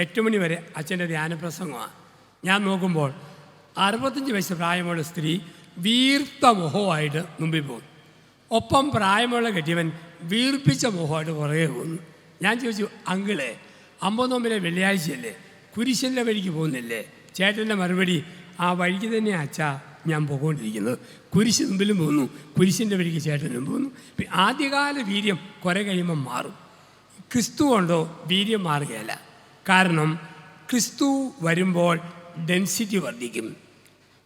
8 മണി വരെ അച്ഛൻ്റെ ധ്യാനപ്രസംഗമാണ്. ഞാൻ നോക്കുമ്പോൾ 65 വയസ്സ് പ്രായമുള്ള സ്ത്രീ വീർത്ത മുഖമായിട്ട് മുമ്പിൽ പോകുന്നു. ഒപ്പം പ്രായമുള്ള കെട്ടിയവൻ വീർപ്പിച്ച മുഖമായിട്ട് പുറകെ പോകുന്നു. ഞാൻ ചോദിച്ചു, അങ്കിളെ 50 വെള്ളിയാഴ്ചയല്ലേ, കുരിശിൻ്റെ വഴിക്ക് പോകുന്നില്ലേ? ചേട്ടൻ്റെ മറുപടി, ആ വഴിക്ക് തന്നെ അച്ഛാ ഞാൻ പോയിക്കൊണ്ടിരിക്കുന്നത്. കുരിശ് മുമ്പിലും പോകുന്നു, കുരിശിൻ്റെ വഴിക്ക് ചേട്ടനും പോകുന്നു. ആദ്യകാല വീര്യം കുറേ കഴിയുമ്പം മാറും. ക്രിസ്തു കൊണ്ടോ വീര്യം മാറുകയല്ല. കാരണം ക്രിസ്തു വരുമ്പോൾ ഡെൻസിറ്റി വർദ്ധിക്കും.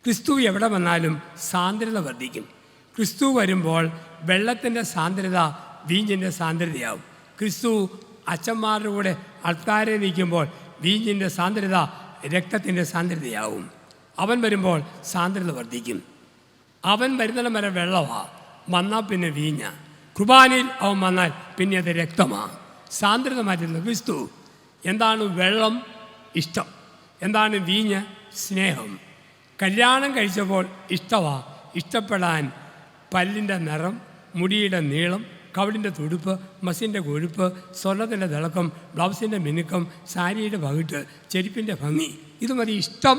ക്രിസ്തു എവിടെ വന്നാലും സാന്ദ്രത വർദ്ധിക്കും. ക്രിസ്തു വരുമ്പോൾ വെള്ളത്തിൻ്റെ സാന്ദ്രത വീഞ്ഞിൻ്റെ സാന്ദ്രതയാവും. ക്രിസ്തു അച്ഛന്മാരുടെ കൂടെ ആൾക്കാരെ നീക്കുമ്പോൾ വീഞ്ഞിൻ്റെ സാന്ദ്രത രക്തത്തിൻ്റെ സാന്ദ്രതയാവും. അവൻ വരുമ്പോൾ സാന്ദ്രത വർദ്ധിക്കും. അവൻ വരുന്നിടം വരെ വെള്ളമാണ്, വന്നാൽ പിന്നെ വീഞ്ഞ. കുർബാനയിൽ അവൻ വന്നാൽ പിന്നെ അത് രക്തമാണ്. സാന്ദ്രത മാറ്റുന്നത് ക്രിസ്തു. എന്താണ് വെള്ളം? ഇഷ്ടം. എന്താണ് വീഞ്ഞ്? സ്നേഹം. കല്യാണം കഴിച്ചപ്പോൾ ഇഷ്ടമാണ്. ഇഷ്ടപ്പെടാൻ പല്ലിൻ്റെ നിറം, മുടിയുടെ നീളം, കവിളിൻ്റെ തുടുപ്പ്, മസിൻ്റെ കൊഴുപ്പ്, സ്വർണ്ണത്തിൻ്റെ തിളക്കം, ബ്ലൗസിൻ്റെ മിനുക്കം, സാരിയുടെ പകിട്ട്, ചെരുപ്പിൻ്റെ ഭംഗി, ഇത് മതി ഇഷ്ടം.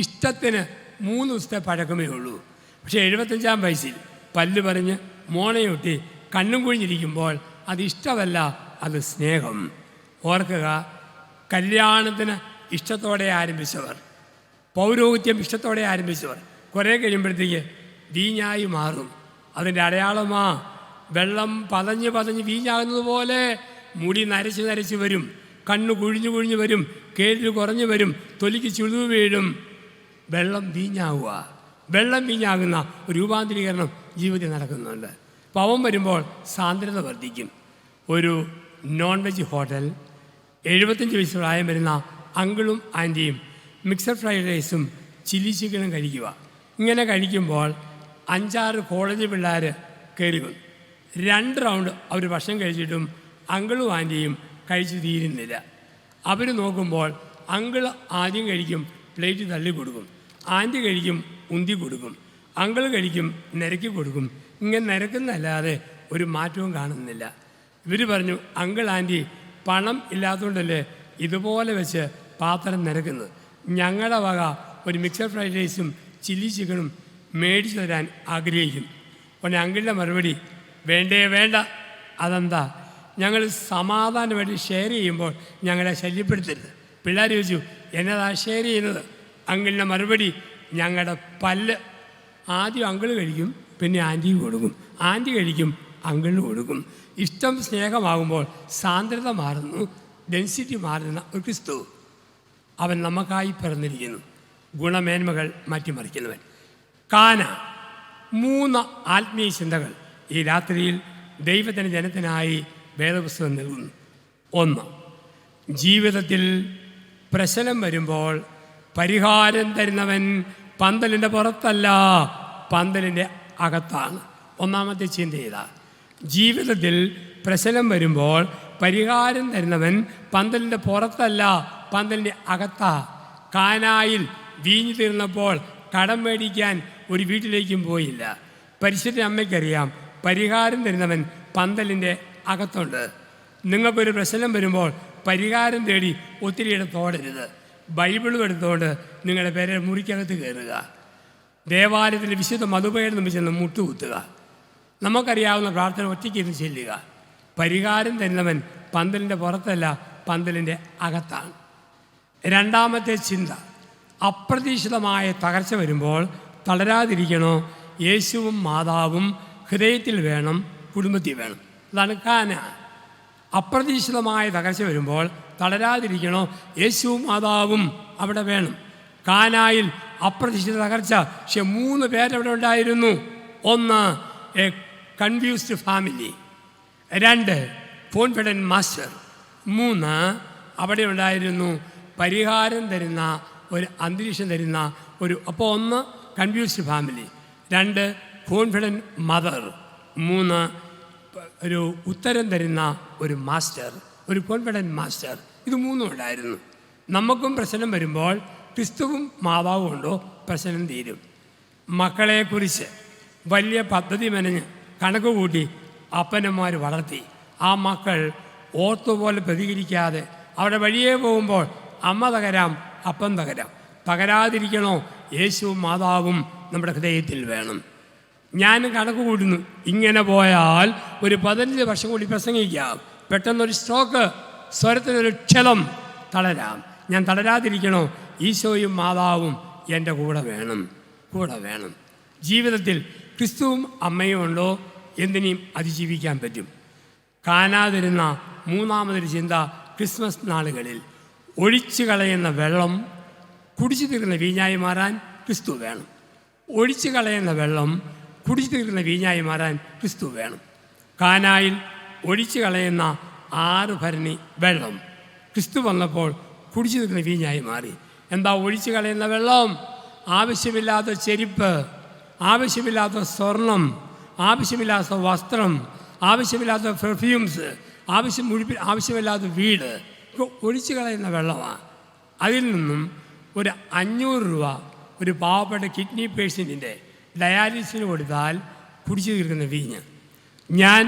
ഇഷ്ടത്തിന് 3 ദിവസത്തെ പഴക്കമേ ഉള്ളൂ. പക്ഷേ 75-ാം വയസ്സിൽ പല്ല് പറഞ്ഞ് മോണയൊട്ടി കണ്ണും കുഴിഞ്ഞിരിക്കുമ്പോൾ അത് ഇഷ്ടമല്ല, അത് സ്നേഹം. ഓർക്കുക, കല്യാണത്തിന് ഇഷ്ടത്തോടെ ആരംഭിച്ചവർ, പൗരോഹിത്യം ഇഷ്ടത്തോടെ ആരംഭിച്ചവർ കുറേ കഴിയുമ്പോഴത്തേക്ക് വീഞ്ഞായി മാറും. അതിൻ്റെ അടയാളമാ വെള്ളം പതഞ്ഞ് പതഞ്ഞ് വീഞ്ഞാകുന്നത് പോലെ മുടി നരച്ച് നരച്ച് വരും, കണ്ണ് കുഴിഞ്ഞു കുഴിഞ്ഞു വരും, കേൾവി കുറഞ്ഞു വരും, തൊലിക്ക് ചുളിവ് വീഴും. വെള്ളം വീഞ്ഞാവുക. വെള്ളം വീഞ്ഞാകുന്ന ഒരു രൂപാന്തരീകരണം ജീവിതത്തിൽ നടക്കുന്നുണ്ട്. പവം വരുമ്പോൾ സാന്ദ്രത വർദ്ധിക്കും. ഒരു നോൺ വെജ് ഹോട്ടൽ 75 വയസ്സ് പ്രായം വരുന്ന അങ്കിളും ആൻറ്റിയും മിക്സഡ് ഫ്രൈഡ് റൈസും ചില്ലി ചിക്കനും കഴിക്കുക. ഇങ്ങനെ കഴിക്കുമ്പോൾ 5-6 കോളേജ് പിള്ളേർ കയറി വന്നു. 2 റൗണ്ട് അവർ ഭക്ഷണം കഴിച്ചിട്ടും അങ്കിളും ആൻറ്റിയും കഴിച്ച് തീരുന്നില്ല. അവർ നോക്കുമ്പോൾ അങ്കിൾ ആദ്യം കഴിക്കും, പ്ലേറ്റ് തള്ളി കൊടുക്കും. ആൻറ്റി കഴിക്കും, ഉന്തി കൊടുക്കും. അങ്കിൾ കഴിക്കും, നിരക്കി കൊടുക്കും. ഇങ്ങനെ നിരക്കുന്നല്ലാതെ ഒരു മാറ്റവും കാണുന്നില്ല. ഇവർ പറഞ്ഞു, അങ്കിൾ ആൻറ്റി പണം ഇല്ലാത്തതുകൊണ്ടല്ലേ ഇതുപോലെ വെച്ച് പാത്രം നിരക്കുന്നത്. ഞങ്ങളുടെ വക ഒരു മിക്സഡ് ഫ്രൈഡ് റൈസും ചില്ലി ചിക്കനും മേടിച്ചു തരാൻ ആഗ്രഹിക്കും. ഉടനെ അങ്കിളിൻ്റെ മറുപടി, വേണ്ടേ വേണ്ട. അതെന്താ? ഞങ്ങൾ സമാധാനമായിട്ട് ഷെയർ ചെയ്യുമ്പോൾ ഞങ്ങളെ ശല്യപ്പെടുത്തരുത്. പിള്ളേർ ചോദിച്ചു, എന്നതാ ഷെയർ ചെയ്യുന്നത്? അങ്കിളിൻ്റെ മറുപടി, ഞങ്ങളുടെ പല്ല്. ആദ്യം അങ്കിൾ കഴിക്കും, പിന്നെ ആൻറ്റിക്ക് കൊടുക്കും. ആൻറ്റി കഴിക്കും, അങ്കിളിന് കൊടുക്കും. ഇഷ്ടം സ്നേഹമാകുമ്പോൾ സാന്ദ്രത മാറുന്നു, ഡെൻസിറ്റി മാറുന്ന ഒരു ക്രിസ്തു. അവൻ നമുക്കായി പിറന്നിരിക്കുന്നു, ഗുണമേന്മകൾ മാറ്റിമറിക്കുന്നവൻ. കാന 3 ആത്മീയ ചിന്തകൾ ഈ രാത്രിയിൽ ദൈവത്തിൻ്റെ ജനത്തിനായി വേദപുസ്തകം നൽകുന്നു. 1, ജീവിതത്തിൽ പ്രശ്നം വരുമ്പോൾ പരിഹാരം തരുന്നവൻ പന്തലിൻ്റെ പുറത്തല്ല, പന്തലിൻ്റെ അകത്താണ്. 1ാമത്തെ ചിന്ത ചെയ്താൽ ജീവിതത്തിൽ പ്രശ്നം വരുമ്പോൾ പരിഹാരം തരുന്നവൻ പന്തലിൻ്റെ പുറത്തല്ല, പന്തലിൻ്റെ അകത്താ. കാനായിൽ വീഞ്ഞു തീർന്നപ്പോൾ കടം മേടിക്കാൻ ഒരു വീട്ടിലേക്കും പോയില്ല. പരിശുദ്ധ അമ്മയ്ക്കറിയാം, പരിഹാരം തരുന്നവൻ പന്തലിൻ്റെ അകത്തുണ്ട്. നിങ്ങൾക്കൊരു പ്രശ്നം വരുമ്പോൾ പരിഹാരം തേടി ഒത്തിരിയിടത്ത് ഓടരുത്. ബൈബിളും എടുത്തുകൊണ്ട് നിങ്ങളുടെ പേരെ മുറിക്കകത്ത് കയറുക. ദേവാലയത്തിൽ വിശുദ്ധ മധുപേടുന്ന് ചെന്ന് മുട്ടുകുത്തുക. നമുക്കറിയാവുന്ന പ്രാർത്ഥന ഒറ്റയ്ക്കിരുന്ന് ചെല്ലുക. പരിഹാരം തരുന്നവൻ പന്തലിൻ്റെ പുറത്തല്ല, പന്തലിൻ്റെ അകത്താണ്. 2ാമത്തെ ചിന്ത, അപ്രതീക്ഷിതമായ തകർച്ച വരുമ്പോൾ തളരാതിരിക്കണോ? യേശുവും മാതാവും ഹൃദയത്തിൽ വേണം, കുടുംബത്തിൽ വേണം. അതാണ് കാന. അപ്രതീക്ഷിതമായ തകർച്ച വരുമ്പോൾ തളരാതിരിക്കണോ? യേശുവും മാതാവും അവിടെ വേണം. കാനായിൽ അപ്രതീക്ഷിത തകർച്ച, പക്ഷെ 3 പേരവിടെ ഉണ്ടായിരുന്നു. 1, A confused family. 2, confident master. 3, അവിടെ ഉണ്ടായിരുന്നു പരിഹാരം തരുന്ന ഒരു അന്തരീക്ഷം തരുന്ന ഒരു. അപ്പോൾ 1 കൺഫ്യൂസ്ഡ് ഫാമിലി, 2 കോൺഫിഡൻറ്റ് മദർ, 3 ഒരു ഉത്തരം തരുന്ന ഒരു മാസ്റ്റർ, ഒരു കോൺഫിഡൻറ്റ് മാസ്റ്റർ. ഇത് 3 ഉണ്ടായിരുന്നു. നമുക്കും പ്രശ്നം വരുമ്പോൾ ക്രിസ്തുവും മാതാവും ഉണ്ടോ, പ്രശ്നം തീരും. മക്കളെക്കുറിച്ച് വലിയ പദ്ധതി മെനഞ്ഞ് കണക്ക് കൂട്ടി അപ്പനന്മാർ വളർത്തി. ആ മക്കൾ ഓർത്തുപോലെ പ്രതികരിക്കാതെ അവിടെ വഴിയേ പോകുമ്പോൾ അമ്മ തകരാം, അപ്പം തകരാം. തകരാതിരിക്കണോ യേശുവും മാതാവും നമ്മുടെ ഹൃദയത്തിൽ വേണം. ഞാൻ കണക്ക് കൂട്ടുന്നു, ഇങ്ങനെ പോയാൽ ഒരു 15 വർഷം കൂടി പ്രസംഗിക്കാം. പെട്ടെന്നൊരു സ്ട്രോക്ക്, സ്വരത്തിനൊരു ക്ഷതം, തളരാം. ഞാൻ തളരാതിരിക്കണോ ഈശോയും മാതാവും എൻ്റെ കൂടെ വേണം. ജീവിതത്തിൽ ക്രിസ്തുവും അമ്മയും ഉണ്ടോ എന്തിനേയും അതിജീവിക്കാൻ പറ്റും. കാണാതിരുന്ന മൂന്നാമതൊരു ചിന്ത, ക്രിസ്മസ് നാളുകളിൽ ഒഴിച്ചു കളയുന്ന വെള്ളം കുടിച്ചു തീർക്കുന്ന വീഞ്ഞായി മാറാൻ ക്രിസ്തു വേണം. ഒഴിച്ചു കളയുന്ന വെള്ളം കുടിച്ചു തീർക്കുന്ന വീഞ്ഞായി മാറാൻ ക്രിസ്തു വേണം. കാനായിൽ ഒഴിച്ചു കളയുന്ന 6 ഭരണി വെള്ളം ക്രിസ്തു വന്നപ്പോൾ കുടിച്ചു തീർക്കുന്ന വീഞ്ഞായി മാറി. എന്താ ഒഴിച്ചു കളയുന്ന വെള്ളം? ആവശ്യമില്ലാത്ത ചെരുപ്പ്, ആവശ്യമില്ലാത്ത സ്വർണം, ആവശ്യമില്ലാത്ത വസ്ത്രം, ആവശ്യമില്ലാത്ത പെർഫ്യൂംസ്, ആവശ്യമില്ലാത്ത വീട്, ഒഴിച്ചു കളയുന്ന വെള്ളമാണ്. അതിൽ നിന്നും ഒരു 500 രൂപ ഒരു പാവപ്പെട്ട കിഡ്നി പേഷ്യൻറ്റിൻ്റെ ഡയാലിസിന് കൊടുത്താൽ കുടിച്ചു തീർക്കുന്ന വീഞ്ഞ്. ഞാൻ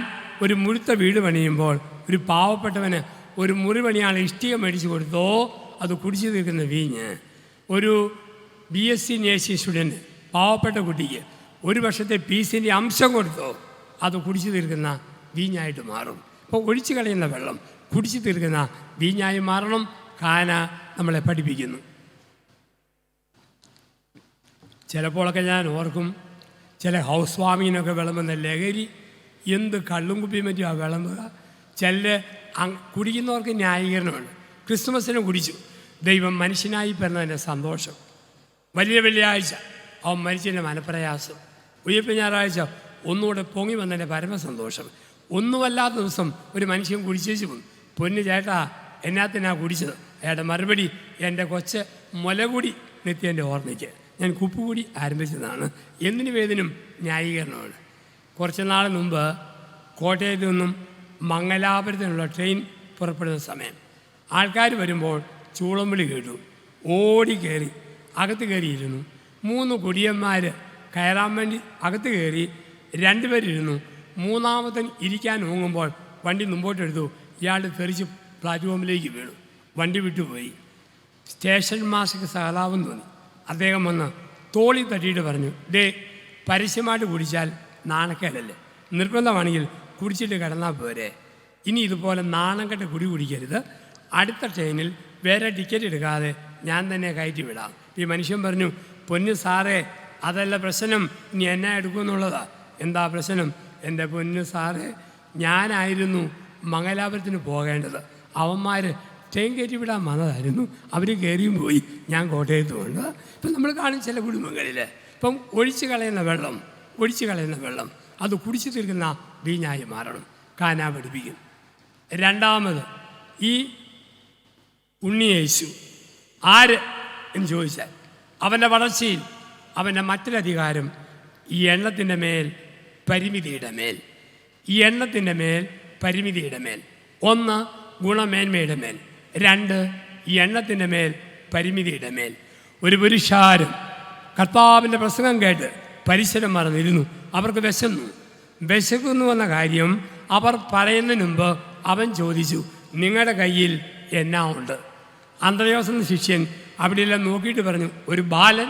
ഒരു മുഴുത്ത വീട് പണിയുമ്പോൾ ഒരു പാവപ്പെട്ടവന് ഒരു മുറി പണിയാൾ ഇഷ്ടിക മേടിച്ച് കൊടുത്തോ, അത് കുടിച്ചു തീർക്കുന്ന വീഞ്ഞ്. ഒരു BSc നേഴ്സിംഗ് സ്റ്റുഡൻറ്റ് പാവപ്പെട്ട കുട്ടിക്ക് ഒരു വർഷത്തെ ഫീസിൻ്റെ അംശം കൊടുത്തോ, അത് കുടിച്ചു തീർക്കുന്ന വീഞ്ഞായിട്ട് മാറും. അപ്പോൾ ഒഴിച്ചു കളയുന്ന വെള്ളം കുടിച്ചു തീർക്കുന്ന വീഞ്ഞായി മാറണം. കാന നമ്മളെ പഠിപ്പിക്കുന്നു. ചിലപ്പോഴൊക്കെ ഞാൻ ഓർക്കും, ചില ഹൗസ് വാമിങ്ങിനൊക്കെ വിളമ്പുന്ന ലഹരി എന്ത് കള്ളും കുപ്പിയും പറ്റും ആ വിളമ്പുക. ചില കുടിക്കുന്നവർക്ക് ന്യായീകരണമുണ്ട്. ക്രിസ്മസിന് കുടിച്ചു, ദൈവം മനുഷ്യനായി പിറന്നതിൻ്റെ സന്തോഷം. വലിയ വെള്ളിയാഴ്ച അവൻ മരിച്ചതിൻ്റെ മനപ്രയാസം. ഉയർപ്പ് ഞായറാഴ്ച ഒന്നുകൂടെ പൊങ്ങി വന്നതിൻ്റെ പരമസന്തോഷം. ഒന്നുമല്ലാത്ത ദിവസം ഒരു മനുഷ്യൻ കുടിച്ചേച്ചു പോകും. പൊന്നു ചേട്ടാ എന്നാത്തിനാ കുടിച്ചത്? അയാളുടെ മറുപടി, എൻ്റെ കൊച്ച് മുലകുടി നിത്യൻ്റെ ഓർമ്മയ്ക്ക് ഞാൻ കുപ്പുകൂടി ആരംഭിച്ചതാണ്. എന്തിനു വേദനും ന്യായീകരണമാണ്. കുറച്ച് നാൾ മുമ്പ് കോട്ടയത്ത് നിന്നും മംഗലാപുരത്തിനുള്ള ട്രെയിൻ പുറപ്പെടുന്ന സമയം ആൾക്കാർ വരുമ്പോൾ ചൂളംവിളി കേട്ടു. ഓടി കയറി അകത്ത് കയറിയിരുന്നു. 3 കൊടിയന്മാർ കയറാൻ വേണ്ടി അകത്ത് കയറി. 2 പേരിരുന്നു. മൂന്നാമത്തൻ ഇരിക്കാൻ ഓങ്ങുമ്പോൾ വണ്ടി മുമ്പോട്ടെടുത്തു. ഇയാൾ തെറിച്ച് പ്ലാറ്റ്ഫോമിലേക്ക് വീണു. വണ്ടി വിട്ടുപോയി. സ്റ്റേഷൻ മാസ്റ്റർക്ക് സഹതാപം തോന്നി. അദ്ദേഹം വന്ന് തോളി തട്ടിയിട്ട് പറഞ്ഞു, ദേ പരസ്യമായിട്ട് കുടിച്ചാൽ നാണക്കേടല്ലേ, നിർബന്ധമാണെങ്കിൽ കുടിച്ചിട്ട് കിടന്നാൽ പോരെ. ഇനി ഇതുപോലെ നാണം കെട്ട കുടിക്കരുത്. അടുത്ത ട്രെയിനിൽ വേറെ ടിക്കറ്റ് എടുക്കാതെ ഞാൻ തന്നെ കയറ്റി വിടാം. ഈ മനുഷ്യൻ പറഞ്ഞു, പൊന്നു സാറേ അതല്ല പ്രശ്നം, ഇനി എന്നെ എടുക്കുമെന്നുള്ളതാണ്. എന്താ പ്രശ്നം? എൻ്റെ പൊന്നു സാറേ, ഞാനായിരുന്നു മംഗലാപുരത്തിന് പോകേണ്ടത്. അവന്മാർ ട്രെയിൻ കയറ്റി വിടാൻ വന്നതായിരുന്നു. അവർ കയറിയും പോയി, ഞാൻ കോട്ടയത്ത് കൊണ്ട്. ഇപ്പം നമ്മൾ കാണും ചില കുടുംബങ്ങളിൽ ഇപ്പം ഒഴിച്ചു കളയുന്ന വെള്ളം അത് കുടിച്ചു തീർക്കുന്ന വീഞ്ഞായി മാറണം. കാനാ പഠിപ്പിക്കും. രണ്ടാമത്, ഈ ഉണ്ണിയേശു ആര് എന്ന് ചോദിച്ചാൽ അവൻ്റെ വളർച്ചയിൽ അവൻ്റെ മറ്റൊരധികാരം ഈ എണ്ണത്തിൻ്റെ മേൽ പരിമിതിയുടെ മേൽ. ഈ എണ്ണത്തിൻ്റെ മേൽ പരിമിതിയുടെ മേൽ. 1 ഗുണമേന്മയുടെ മേൽ. 2 ഈ എണ്ണത്തിൻ്റെ മേൽ പരിമിതിയുടെ മേൽ. ഒരു പുരുഷാരം കർത്താവിൻ്റെ പ്രസംഗം കേട്ട് പരിസരം മറന്നിരുന്നു. അവർക്ക് വിശക്കുന്നു എന്ന കാര്യം അവർ പറയുന്നതിന് മുമ്പ് അവൻ ചോദിച്ചു, നിങ്ങളുടെ കയ്യിൽ എന്നാ ഉണ്ട്? അന്ത്രയോസ് എന്ന ശിഷ്യൻ അവിടെയെല്ലാം നോക്കിയിട്ട് പറഞ്ഞു, ഒരു ബാലൻ,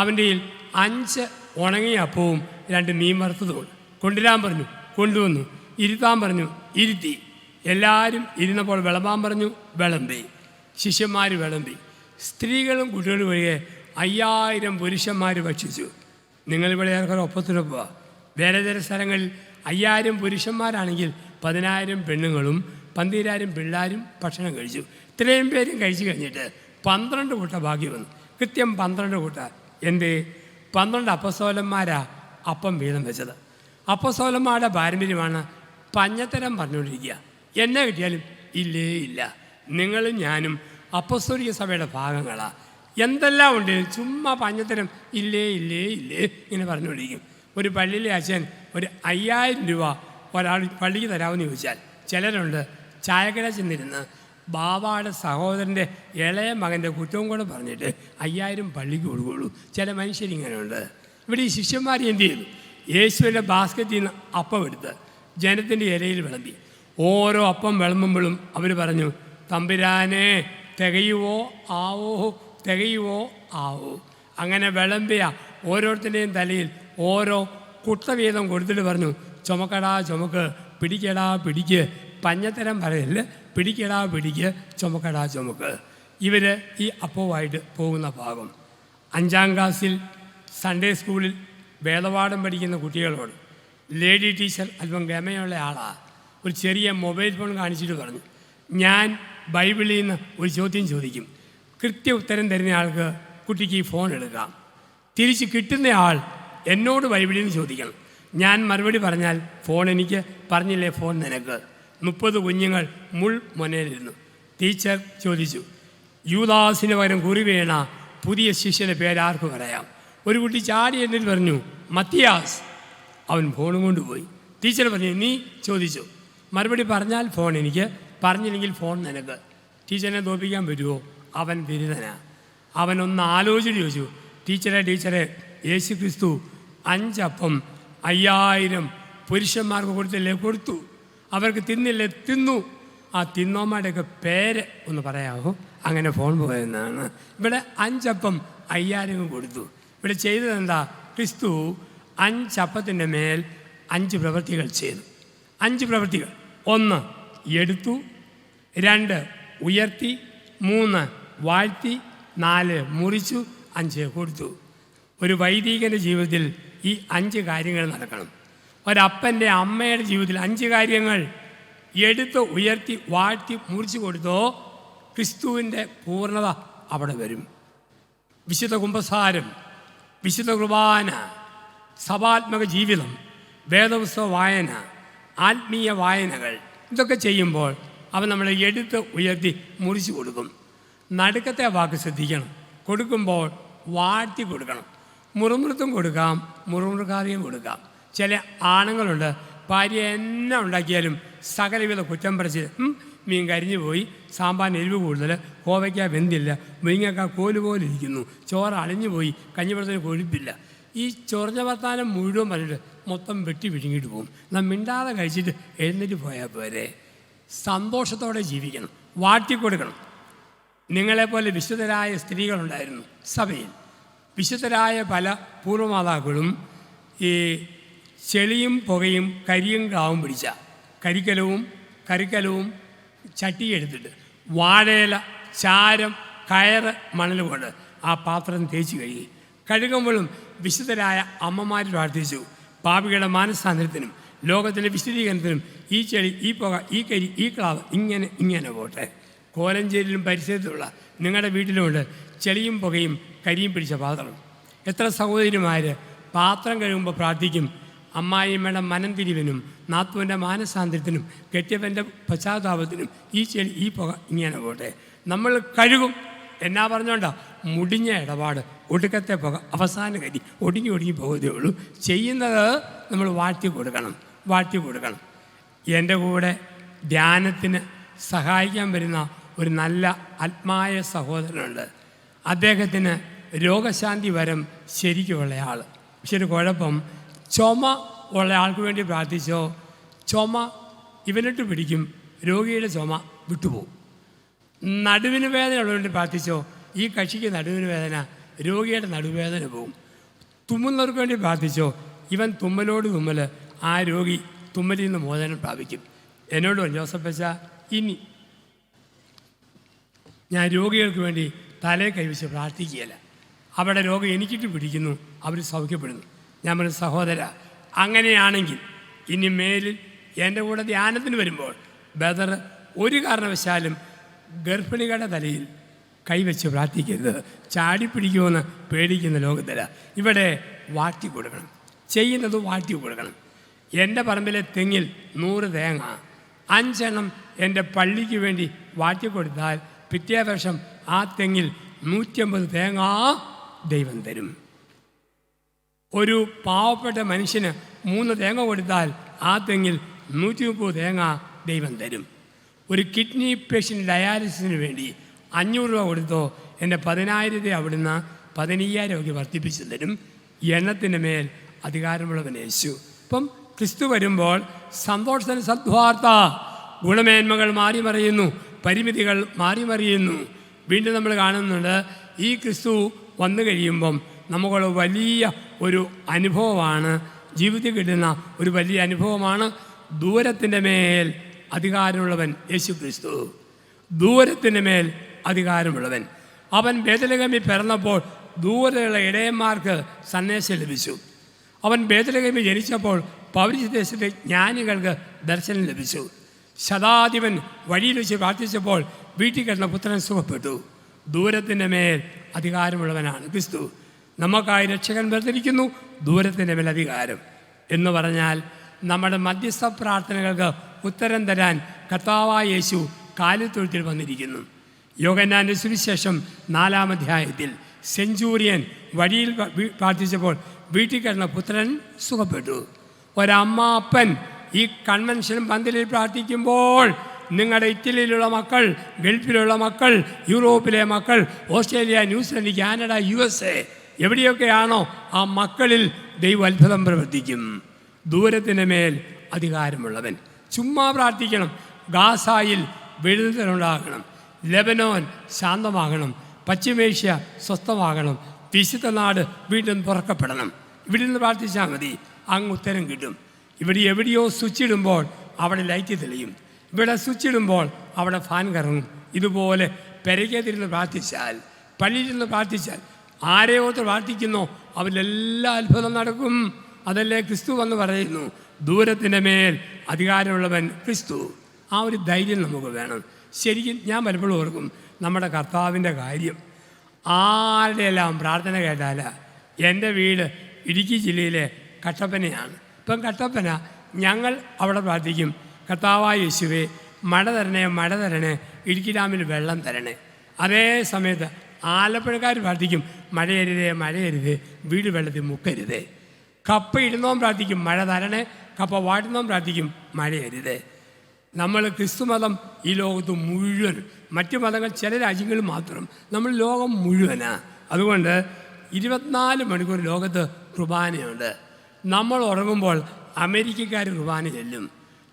അവൻ്റെ കയ്യിൽ 5 ഉണങ്ങിയ അപ്പവും 2 മീൻ വറുത്തതും കൊണ്ടുവരാൻ പറഞ്ഞു. കൊണ്ടുവന്നു. ഇരുത്താൻ പറഞ്ഞു. ഇരുത്തി. എല്ലാവരും ഇരുന്നപ്പോൾ വിളമ്പാൻ പറഞ്ഞു. വിളമ്പി. ശിഷ്യന്മാർ വിളമ്പി. സ്ത്രീകളും കുട്ടികളും ഒഴികെ 5000 പുരുഷന്മാർ ഭക്ഷിച്ചു. നിങ്ങളിവിടെ ഏർക്കൊരു ഒപ്പത്തിനൊപ്പ. വേറെ ചില സ്ഥലങ്ങളിൽ 5000 പുരുഷന്മാരാണെങ്കിൽ 10000 പെണ്ണുങ്ങളും 12000 പിള്ളേരും ഭക്ഷണം കഴിച്ചു. ഇത്രയും പേരും കഴിച്ചു കഴിഞ്ഞിട്ട് 12 കൂട്ട ബാക്കി വന്നു. കൃത്യം 12 കൂട്ട. എന്ത്? 12 അപ്പസ്തോലന്മാരാ അപ്പം വീതം വെച്ചത്. അപ്പസ്തോലന്മാരുടെ പാരമ്പര്യമാണ് പഞ്ഞത്തരം പറഞ്ഞുകൊണ്ടിരിക്കുക. എന്നെ കിട്ടിയാലും ഇല്ല. നിങ്ങളും ഞാനും അപ്പസ്തോലിക സഭയുടെ ഭാഗങ്ങളാണ്. എന്തെല്ലാം ഉണ്ട്, ചുമ്മാ പഞ്ഞത്തരം ഇല്ലേ ഇങ്ങനെ പറഞ്ഞുകൊണ്ടിരിക്കും. ഒരു പള്ളിയിലെ അച്ഛൻ ഒരു 5000 രൂപ ഒരാൾ പള്ളിക്ക് തരാമെന്ന് ചോദിച്ചാൽ ചിലരുണ്ട് ചായക്കട ചെന്നിരുന്ന് ബാബായുടെ സഹോദരൻ്റെ ഇളയ മകൻ്റെ കുറ്റവും കൂടെ പറഞ്ഞിട്ട് 5000 പള്ളിക്ക് കൊടുക്കുകയുള്ളൂ. ചില മനുഷ്യരിങ്ങനെയുണ്ട്. ഇവിടെ ഈ ശിഷ്യന്മാർ എന്ത് ചെയ്തു? യേശുവിൻ്റെ ബാസ്ക്കറ്റിൽ നിന്ന് അപ്പം എടുത്ത് ജനത്തിൻ്റെ ഇലയിൽ വിളമ്പി. ഓരോ അപ്പം വിളമ്പുമ്പോഴും അവർ പറഞ്ഞു, തമ്പുരാനെ തികയുവോ ആവോ, തികയുവോ ആവോ. അങ്ങനെ വിളമ്പിയ ഓരോരുത്തരുടെയും തലയിൽ ഓരോ കുട്ടവീതം കൊടുത്തിട്ട് പറഞ്ഞു, ചുമക്കടാ ചുമക്ക്, പിടിക്കടാ പിടിക്ക്, പഞ്ഞത്തരം പറയല്, പിടിക്കടാ പിടിക്ക്, ചുമക്കടാ ചുമക്ക്. ഇവർ ഈ അപ്പവുമായിട്ട് പോകുന്ന ഭാഗം 5ാം ക്ലാസ്സിൽ സൺഡേ സ്കൂളിൽ വേദപാഠം പഠിക്കുന്ന കുട്ടികളോട് ലേഡി ടീച്ചർ അല്പം ഗമയുള്ള ആളാണ്. ഒരു ചെറിയ മൊബൈൽ ഫോൺ കാണിച്ചിട്ട് പറഞ്ഞു, ഞാൻ ബൈബിളിൽ നിന്ന് ഒരു ചോദ്യം ചോദിക്കും, കൃത്യ ഉത്തരം തരുന്ന ആൾക്ക് കുട്ടിക്ക് ഈ ഫോൺ എടുക്കാം, തിരിച്ച് കിട്ടുന്ന ആൾ എന്നോട് ബൈബിളിൽ നിന്ന് ചോദിക്കണം, ഞാൻ മറുപടി പറഞ്ഞാൽ ഫോൺ എനിക്ക്, പറഞ്ഞില്ലേ ഫോൺ നിനക്ക്. 30 കുഞ്ഞുങ്ങൾ മുൾമുനയിലിരുന്നു. ടീച്ചർ ചോദിച്ചു, യൂദാസിന് പകരം കുറി വീണ പുതിയ ശിഷ്യൻ്റെ പേരാർക്ക് പറയാം? ഒരു കുട്ടി ചാടി എന്നിട്ട് പറഞ്ഞു, മത്തിയാസ്. അവൻ ഫോണും കൊണ്ടുപോയി. ടീച്ചർ പറഞ്ഞു, നീ ചോദിച്ചു, മറുപടി പറഞ്ഞാൽ ഫോൺ എനിക്ക്, പറഞ്ഞില്ലെങ്കിൽ ഫോൺ നിനക്ക്. ടീച്ചറിനെ തോൽപ്പിക്കാൻ പറ്റുമോ? അവൻ ബിരുദനാ. അവനൊന്ന് ആലോചിച്ച് ചോദിച്ചു, ടീച്ചറെ യേശു ക്രിസ്തു 5 അപ്പം 5000 പുരുഷന്മാർക്ക് കൊടുത്തില്ലേ? കൊടുത്തു. അവർക്ക് തിന്നില്ലേ? തിന്നു. ആ തിന്നോമാരുടെയൊക്കെ പേര് ഒന്ന് പറയാമോ? അങ്ങനെ ഫോൺ പോയെന്നാണ്. ഇവിടെ 5 അപ്പം 5000 കൊടുത്തു. ഇവിടെ ചെയ്തതെന്താ? ക്രിസ്തു 5 അപ്പത്തിൻ്റെ മേൽ 5 പ്രവൃത്തികൾ ചെയ്തു. 5 പ്രവൃത്തികൾ: 1 എടുത്തു, 2 ഉയർത്തി, 3 വാഴ്ത്തി, 4 മുറിച്ചു, 5 കൊടുത്തു. ഒരു വൈദികൻ്റെ ജീവിതത്തിൽ ഈ 5 കാര്യങ്ങൾ നടക്കണം. ഒരപ്പൻ്റെ അമ്മയുടെ ജീവിതത്തിൽ 5 കാര്യങ്ങൾ എടുത്ത് ഉയർത്തി വാഴ്ത്തി മുറിച്ചു കൊടുത്തോ ക്രിസ്തുവിൻ്റെ പൂർണ്ണത അവിടെ വരും. വിശുദ്ധ കുമ്പസാരം, വിശുദ്ധ കുർബാന, സഭാത്മക ജീവിതം, വേദപുസ്തക വായന, ആത്മീയ വായനകൾ, ഇതൊക്കെ ചെയ്യുമ്പോൾ അവൻ നമ്മളെ എടുത്ത് ഉയർത്തി മുറിച്ചു കൊടുക്കും. നടുക്കത്തെ വാക്ക് ശ്രദ്ധിക്കണം. കൊടുക്കുമ്പോൾ വാഴ്ത്തി കൊടുക്കണം. മുറുമുറുത്തും കൊടുക്കാം, മുറുമുറുക്കാതെയും കൊടുക്കാം. ചില ആണുങ്ങളുണ്ട്, ഭാര്യ എന്നെ ഉണ്ടാക്കിയാലും സകലവിധ കുറ്റം പറിച്ച്, മീൻ കരിഞ്ഞു പോയി, സാമ്പാറിന് എരിവ് കൂടുതൽ, കോവയ്ക്ക വെന്തില്ല, മുരിങ്ങക്ക കോല് പോലെ ഇരിക്കുന്നു, ചോറ് അളിഞ്ഞു പോയി, കഞ്ഞിപ്പുറത്തിന് കൊഴുപ്പില്ല. ഈ ചൊറിഞ്ഞ വർത്താനം മുഴുവൻ പറഞ്ഞിട്ട് മൊത്തം വെട്ടി വിഴുങ്ങിയിട്ട് പോകും. നാം മിണ്ടാതെ കഴിച്ചിട്ട് എഴുന്നേറ്റ് പോയാൽ പോരെ. സന്തോഷത്തോടെ ജീവിക്കണം, വാഴ്ത്തിക്കൊടുക്കണം. നിങ്ങളെപ്പോലെ വിശുദ്ധരായ സ്ത്രീകളുണ്ടായിരുന്നു സഭയിൽ. വിശുദ്ധരായ പല പൂർവ്വമാതാക്കളും ഈ ചെളിയും പുകയും കരിയും കാവും പിടിച്ച കരിക്കലവും ചട്ടി എടുത്തിട്ട് വാഴയില, ചാരം, കയറ്, മണൽ കൊണ്ട് ആ പാത്രം തേച്ച് കഴുകുമ്പോഴും വിശുദ്ധരായ അമ്മമാർ പ്രാർത്ഥിച്ചു, പാപികളുടെ മാനസാന്തരത്തിനും ലോകത്തിൻ്റെ വിശദീകരണത്തിനും ഈ ചെളി, ഈ പുക, ഈ കരി, ഈ ക്ലാവ് ഇങ്ങനെ പോട്ടെ. കോലഞ്ചേരിയിലും പരിസരത്തുള്ള നിങ്ങളുടെ വീട്ടിലുമുണ്ട് ചെളിയും പുകയും കരിയും പിടിച്ച പാത്രം. എത്ര സഹോദരിമാർ പാത്രം കഴുകുമ്പോൾ പ്രാർത്ഥിക്കും, അമ്മായിയമ്മയുടെ മനംതിരിവിനും നാത്തുവിൻ്റെ മാനസാന്തരത്തിനും കെട്ടിയവൻ്റെ പശ്ചാത്താപത്തിനും ഈ ചെളി, ഈ പുക ഇങ്ങനെ പോട്ടെ. നമ്മൾ കഴുകും. എന്നാ പറഞ്ഞോണ്ടാ? മുടിഞ്ഞ ഇടപാട്, ഒടുക്കത്തെ പുക, അവസാന കരി, ഒടുങ്ങി പോകത്തേ ഉള്ളൂ. ചെയ്യുന്നത് നമ്മൾ വാഴ്ത്തി കൊടുക്കണം. എൻ്റെ കൂടെ ധ്യാനത്തിന് സഹായിക്കാൻ വരുന്ന ഒരു നല്ല ആത്മായ സഹോദരനുണ്ട്. അദ്ദേഹത്തിന് രോഗശാന്തി വരം ശരിക്കുമുള്ള ആൾ. പക്ഷെ ഒരു കുഴപ്പം, ചുമ ഉള്ള ആൾക്ക് വേണ്ടി പ്രാർത്ഥിച്ചോ ചുമ ഇവനിട്ട് പിടിക്കും, രോഗിയുടെ ചുമ വിട്ടുപോകും. നടുവിന് വേദന ഉള്ളതുകൊണ്ട് പ്രാർത്ഥിച്ചോ ഈ കക്ഷിക്ക് നടുവിന് വേദന, രോഗിയുടെ നടുവേദന പോകും. തുമ്മുന്നവർക്ക് വേണ്ടി പ്രാർത്ഥിച്ചോ ഇവൻ തുമ്മലോട് തുമ്മൽ, ആ രോഗി തുമ്മലിൽ നിന്ന് മോചനം പ്രാപിക്കും. എന്നോട് ജോസഫച്ച, ഇനി ഞാൻ രോഗികൾക്ക് വേണ്ടി തലയെ കൈവച്ച് പ്രാർത്ഥിക്കുകയില്ല. അവിടെ രോഗം എനിക്കിട്ട് പിടിക്കുന്നു, അവർ സൗഖ്യപ്പെടുന്നു. ഞാൻ പറഞ്ഞു, സഹോദര, അങ്ങനെയാണെങ്കിൽ ഇനി മേലിൽ എൻ്റെ കൂടെ ധ്യാനത്തിന് വരുമ്പോൾ ബദർ ഒരു കാരണവശാലും ഗർഭിണികളുടെ തലയിൽ കൈവച്ച് പ്രാർത്ഥിക്കരുത്. ചാടിപ്പിടിക്കുമെന്ന് പേടിക്കുന്ന ലോകത്തിലാണ്. ഇവിടെ വാഴ്ത്തി കൊടുക്കണം, ചെയ്യുന്നത് വാഴ്ത്തി കൊടുക്കണം. എൻ്റെ പറമ്പിലെ തെങ്ങിൽ 100 തേങ്ങ 5 എണ്ണം എൻ്റെ പള്ളിക്ക് വേണ്ടി വാഴ്ത്തി കൊടുത്താൽ പിറ്റേ വർഷം ആ തെങ്ങിൽ 150 തേങ്ങ ദൈവം തരും. ഒരു പാവപ്പെട്ട മനുഷ്യന് 3 തേങ്ങ കൊടുത്താൽ ആ തെങ്ങിൽ 130 തേങ്ങ ദൈവം തരും. ഒരു കിഡ്നി പേഷ്യൻ്റ് ഡയാലിസിന് വേണ്ടി 500 രൂപ കൊടുത്തോ എൻ്റെ 10,000 അവിടുന്ന് 15,000 വർദ്ധിപ്പിച്ചു തരും. എണ്ണത്തിൻ്റെ മേൽ അധികാരമുള്ളവൻ യേശു. ഇപ്പം ക്രിസ്തു വരുമ്പോൾ സന്തോഷത്തിന് സദ്വാർത്ത, ഗുണമേന്മകൾ മാറി മറിയുന്നു, പരിമിതികൾ മാറി മറിയുന്നു. വീണ്ടും നമ്മൾ കാണുന്നുണ്ട് ഈ ക്രിസ്തു വന്നു കഴിയുമ്പം നമുക്കുള്ള വലിയ ഒരു അനുഭവമാണ്, ജീവിതത്തിൽ കിട്ടുന്ന ഒരു വലിയ അനുഭവമാണ് ദൂരത്തിൻ്റെ മേൽ അധികാരമുള്ളവൻ യേശു ക്രിസ്തു. ദൂരത്തിൻ്റെ മേൽ അധികാരമുള്ളവൻ. അവൻ ബേത്ലഹേമിൽ പിറന്നപ്പോൾ ദൂരെയുള്ള ഇടയന്മാർക്ക് സന്ദേശം ലഭിച്ചു. അവൻ ബേത്ലഹേമിൽ ജനിച്ചപ്പോൾ പൗരദേശത്തെ ജ്ഞാനികൾക്ക് ദർശനം ലഭിച്ചു. ശതാധിപൻ വഴിയിൽ വെച്ച് പ്രാർത്ഥിച്ചപ്പോൾ വീട്ടിൽ കിടന്ന പുത്രൻ സുഖപ്പെട്ടു. ദൂരത്തിൻ്റെ മേൽ അധികാരമുള്ളവനാണ് ക്രിസ്തു. നമുക്കായി രക്ഷകൻ വേർതിരിക്കുന്നു, ദൂരത്തിൻ്റെ മേൽ അധികാരം എന്ന് പറഞ്ഞാൽ നമ്മുടെ മധ്യസ്ഥ പ്രാർത്ഥനകൾക്ക് ഉത്തരം തരാൻ കർത്താവായ യേശു കാലിത്തൊഴുത്തിൽ വന്നിരിക്കുന്നു. യോഹന്നാന്റെ സുവിശേഷം 4-ാം അധ്യായത്തിൽ സെഞ്ചൂറിയൻ വഴിയിൽ പ്രാർത്ഥിച്ചപ്പോൾ വീട്ടിൽ കിടന്ന പുത്രൻ സുഖപ്പെട്ടു. ഒരമ്മ അപ്പൻ ഈ കൺവെൻഷൻ പന്തലിൽ പ്രാർത്ഥിക്കുമ്പോൾ നിങ്ങളുടെ ഇറ്റലിയിലുള്ള മക്കൾ, ഗൾഫിലുള്ള മക്കൾ, യൂറോപ്പിലെ മക്കൾ, ഓസ്ട്രേലിയ, ന്യൂസിലൻഡ്, കാനഡ, USA എവിടെയൊക്കെയാണോ ആ മക്കളിൽ ദൈവം അത്ഭുതം പ്രവർത്തിക്കും. ദൂരത്തിൻ്റെ മേൽ അധികാരമുള്ളവൻ. ചുമ്മാ പ്രാർത്ഥിക്കണം. ഗാസായിൽ വെടിനിർത്തലുണ്ടാകണം, ലെബനോൻ ശാന്തമാകണം, പശ്ചിമേഷ്യ സ്വസ്ഥമാകണം, വിശുദ്ധ നാട് വീണ്ടും തുറക്കപ്പെടണം. ഇവിടെ നിന്ന് പ്രാർത്ഥിച്ചാൽ മതി, അങ്ങ് ഉത്തരം കിട്ടും. ഇവിടെ എവിടെയോ സ്വിച്ച് ഇടുമ്പോൾ അവിടെ ലൈറ്റ് തെളിയും, ഇവിടെ സ്വിച്ച് ഇടുമ്പോൾ അവിടെ ഫാൻ കറങ്ങും. ഇതുപോലെ പെരയ്ക്കകത്തിരുന്ന് പ്രാർത്ഥിച്ചാൽ, പള്ളിയിലിരുന്ന് പ്രാർത്ഥിച്ചാൽ, ആരെയോത്ത് പ്രാർത്ഥിക്കുന്നോ അവരിലെല്ലാം അത്ഭുതം നടക്കും. അതല്ലേ ക്രിസ്തു എന്ന് പറയുന്നു, ദൂരത്തിൻ്റെ മേൽ അധികാരമുള്ളവൻ ക്രിസ്തു. ആ ഒരു ധൈര്യം നമുക്ക് വേണം. ശരിക്കും ഞാൻ പലപ്പോഴും ഓർക്കും നമ്മുടെ കർത്താവിൻ്റെ കാര്യം. ആരുടെയെല്ലാം പ്രാർത്ഥന കേട്ടാല. എൻ്റെ വീട് ഇടുക്കി ജില്ലയിലെ കട്ടപ്പനയാണ്. ഇപ്പം കട്ടപ്പന ഞങ്ങൾ അവിടെ പ്രാർത്ഥിക്കും, കർത്താവായ യേശുവേ മഴ തരണേ, മഴ തരണേ, ഇടുക്കി ഡാമിൽ വെള്ളം തരണേ. അതേ സമയത്ത് ആലപ്പുഴക്കാർ പ്രാർത്ഥിക്കും, മഴയരുതേ, മഴയരുതേ, വീട് വെള്ളത്തിൽ മുക്കരുതേ. കപ്പ ഇടുന്നവൻ പ്രാർത്ഥിക്കും, മഴ തരണേ. കപ്പ വാട്ടുന്നവൻ പ്രാർത്ഥിക്കും, മഴയരുതേ. നമ്മൾ ക്രിസ്തുമതം ഈ ലോകത്ത് മുഴുവൻ, മറ്റു മതങ്ങൾ ചില രാജ്യങ്ങളിൽ മാത്രം, നമ്മൾ ലോകം മുഴുവനാണ്. അതുകൊണ്ട് 24 മണിക്കൂർ ലോകത്ത് കുർബാനയുണ്ട്. നമ്മൾ ഉറങ്ങുമ്പോൾ അമേരിക്കക്കാർ കുർബാന ചെല്ലും,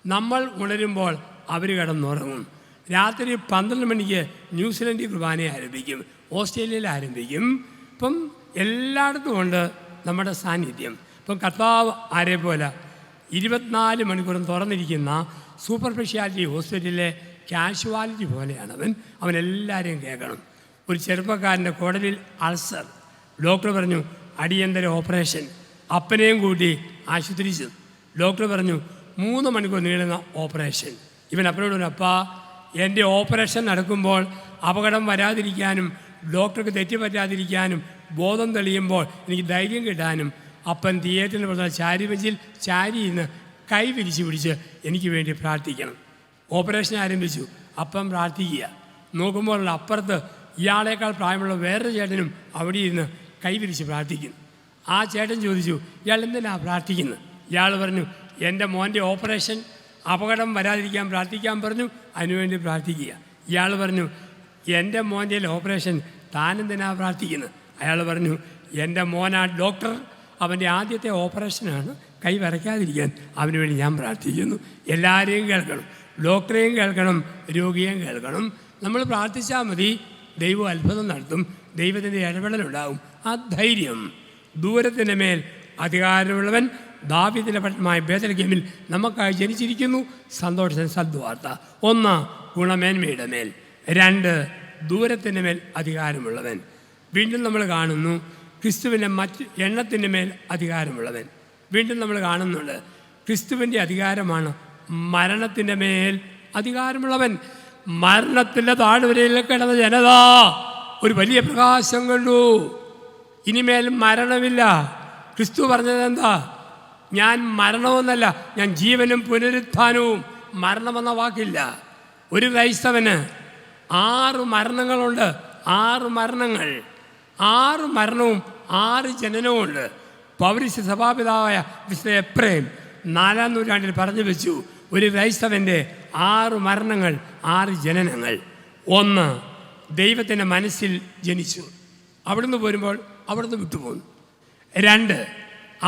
നമ്മൾ ഉണരുമ്പോൾ അവർ കിടന്നുറങ്ങും. രാത്രി 12 മണിക്ക് ന്യൂസിലൻഡിൽ കുർബാന ആരംഭിക്കും, ഓസ്ട്രേലിയയിൽ ആരംഭിക്കും. ഇപ്പം എല്ലായിടത്തും ഉണ്ട് നമ്മുടെ സാന്നിധ്യം. ഇപ്പം കർത്താവ് ആരെ പോലെ 24 മണിക്കൂറും തുറന്നിരിക്കുന്ന സൂപ്പർ സ്പെഷ്യാലിറ്റി ഹോസ്പിറ്റലിലെ കാഷ്വാലിറ്റി പോലെയാണ് അവൻ എല്ലാവരെയും കേൾക്കണം. ഒരു ചെറുപ്പക്കാരൻ്റെ കുടലിൽ അൾസർ, ഡോക്ടർ പറഞ്ഞു അടിയന്തര ഓപ്പറേഷൻ. അപ്പനെയും കൂട്ടി ആശുപത്രിയിൽ ഡോക്ടർ പറഞ്ഞു 3 മണിക്കൂർ നീളുന്ന ഓപ്പറേഷൻ. ഇവൻ അപ്പനോട് പറഞ്ഞു, അപ്പാ എൻ്റെ ഓപ്പറേഷൻ നടക്കുമ്പോൾ അപകടം വരാതിരിക്കാനും ഡോക്ടർക്ക് തെറ്റുപറ്റാതിരിക്കാനും ബോധം തെളിയുമ്പോൾ എനിക്ക് ധൈര്യം കിട്ടാനും അപ്പൻ തിയേറ്ററിൽ പറഞ്ഞ ചാരിവെഞ്ചിൽ ചാരിന്ന് കൈ വിരിച്ച് പിടിച്ച് എനിക്ക് വേണ്ടി പ്രാർത്ഥിക്കണം. ഓപ്പറേഷൻ ആരംഭിച്ചു. അപ്പം പ്രാർത്ഥിക്കുക. നോക്കുമ്പോൾ അപ്പുറത്ത് ഇയാളേക്കാൾ പ്രായമുള്ള വേറൊരു ചേട്ടനും അവിടെ ഇരുന്ന് കൈ വിരിച്ച് പ്രാർത്ഥിക്കുന്നു. ആ ചേട്ടൻ ചോദിച്ചു, ഇയാൾ എന്തിനാ പ്രാർത്ഥിക്കുന്നത്? ഇയാൾ പറഞ്ഞു, എൻ്റെ മോൻ്റെ ഓപ്പറേഷൻ അപകടം വരാതിരിക്കാൻ പ്രാർത്ഥിക്കാൻ പറഞ്ഞു, അതിനുവേണ്ടി പ്രാർത്ഥിക്കുക. ഇയാൾ പറഞ്ഞു, എൻ്റെ മോൻ്റെ ഓപ്പറേഷൻ താനെന്തിനാ പ്രാർത്ഥിക്കുന്നത്? അയാൾ പറഞ്ഞു, എൻ്റെ മോനാ ഡോക്ടർ, അവൻ്റെ ആദ്യത്തെ ഓപ്പറേഷനാണ്, കൈ വരയ്ക്കാതിരിക്കാൻ അവന് വേണ്ടി ഞാൻ പ്രാർത്ഥിക്കുന്നു. എല്ലാവരെയും കേൾക്കണം, ഡോക്ടറെയും കേൾക്കണം, രോഗിയെയും കേൾക്കണം. നമ്മൾ പ്രാർത്ഥിച്ചാൽ മതി, ദൈവം അത്ഭുതം നടത്തും, ദൈവത്തിൻ്റെ ഇടപെടലുണ്ടാകും. ആ ധൈര്യം. ദൂരത്തിൻ്റെ മേൽ അധികാരമുള്ളവൻ ദാവീദിന്റെ പട്ടണമായ ബേത്ലഹേമിൽ നമുക്കായി ജനിച്ചിരിക്കുന്നു. സന്തോഷത്തിന് സദ്വാർത്ത. 1 ഗുണമേന്മയുടെ മേൽ, 2 ദൂരത്തിൻ്റെ മേൽ അധികാരമുള്ളവൻ. വീണ്ടും നമ്മൾ കാണുന്നു ക്രിസ്തുവിൻ്റെ മറ്റ് എണ്ണത്തിൻ്റെ മേൽ അധികാരമുള്ളവൻ. വീണ്ടും നമ്മൾ കാണുന്നുണ്ട് ക്രിസ്തുവിൻ്റെ അധികാരമാണ് മരണത്തിൻ്റെ മേൽ അധികാരമുള്ളവൻ. മരണത്തിൻ്റെ താഴ്വരയിൽ കിടന്ന ജനത ഒരു വലിയ പ്രകാശം കണ്ടു. ഇനിമേൽ മരണമില്ല. ക്രിസ്തു പറഞ്ഞത് എന്താ? ഞാൻ മരണമെന്നല്ല, ഞാൻ ജീവനും പുനരുത്ഥാനവും. മരണമെന്ന വാക്കില്ല. ഒരു ക്രൈസ്തവന് 6 മരണങ്ങളുണ്ട്. 6 മരണങ്ങൾ, 6 മരണവും 6 ജനനവും ഉണ്ട്. പൗരസ്ത്യ സഭാപിതാവായ വിശുദ്ധ എഫ്രേം 4-ാം നൂറ്റാണ്ടിൽ പറഞ്ഞു വെച്ചു, ഒരു ക്രൈസ്തവൻ്റെ 6 മരണങ്ങൾ, 6 ജനനങ്ങൾ. 1, ദൈവത്തിൻ്റെ മനസ്സിൽ ജനിച്ചു, അവിടുന്ന് പോരുമ്പോൾ അവിടുന്ന് വിട്ടുപോകുന്നു. 2,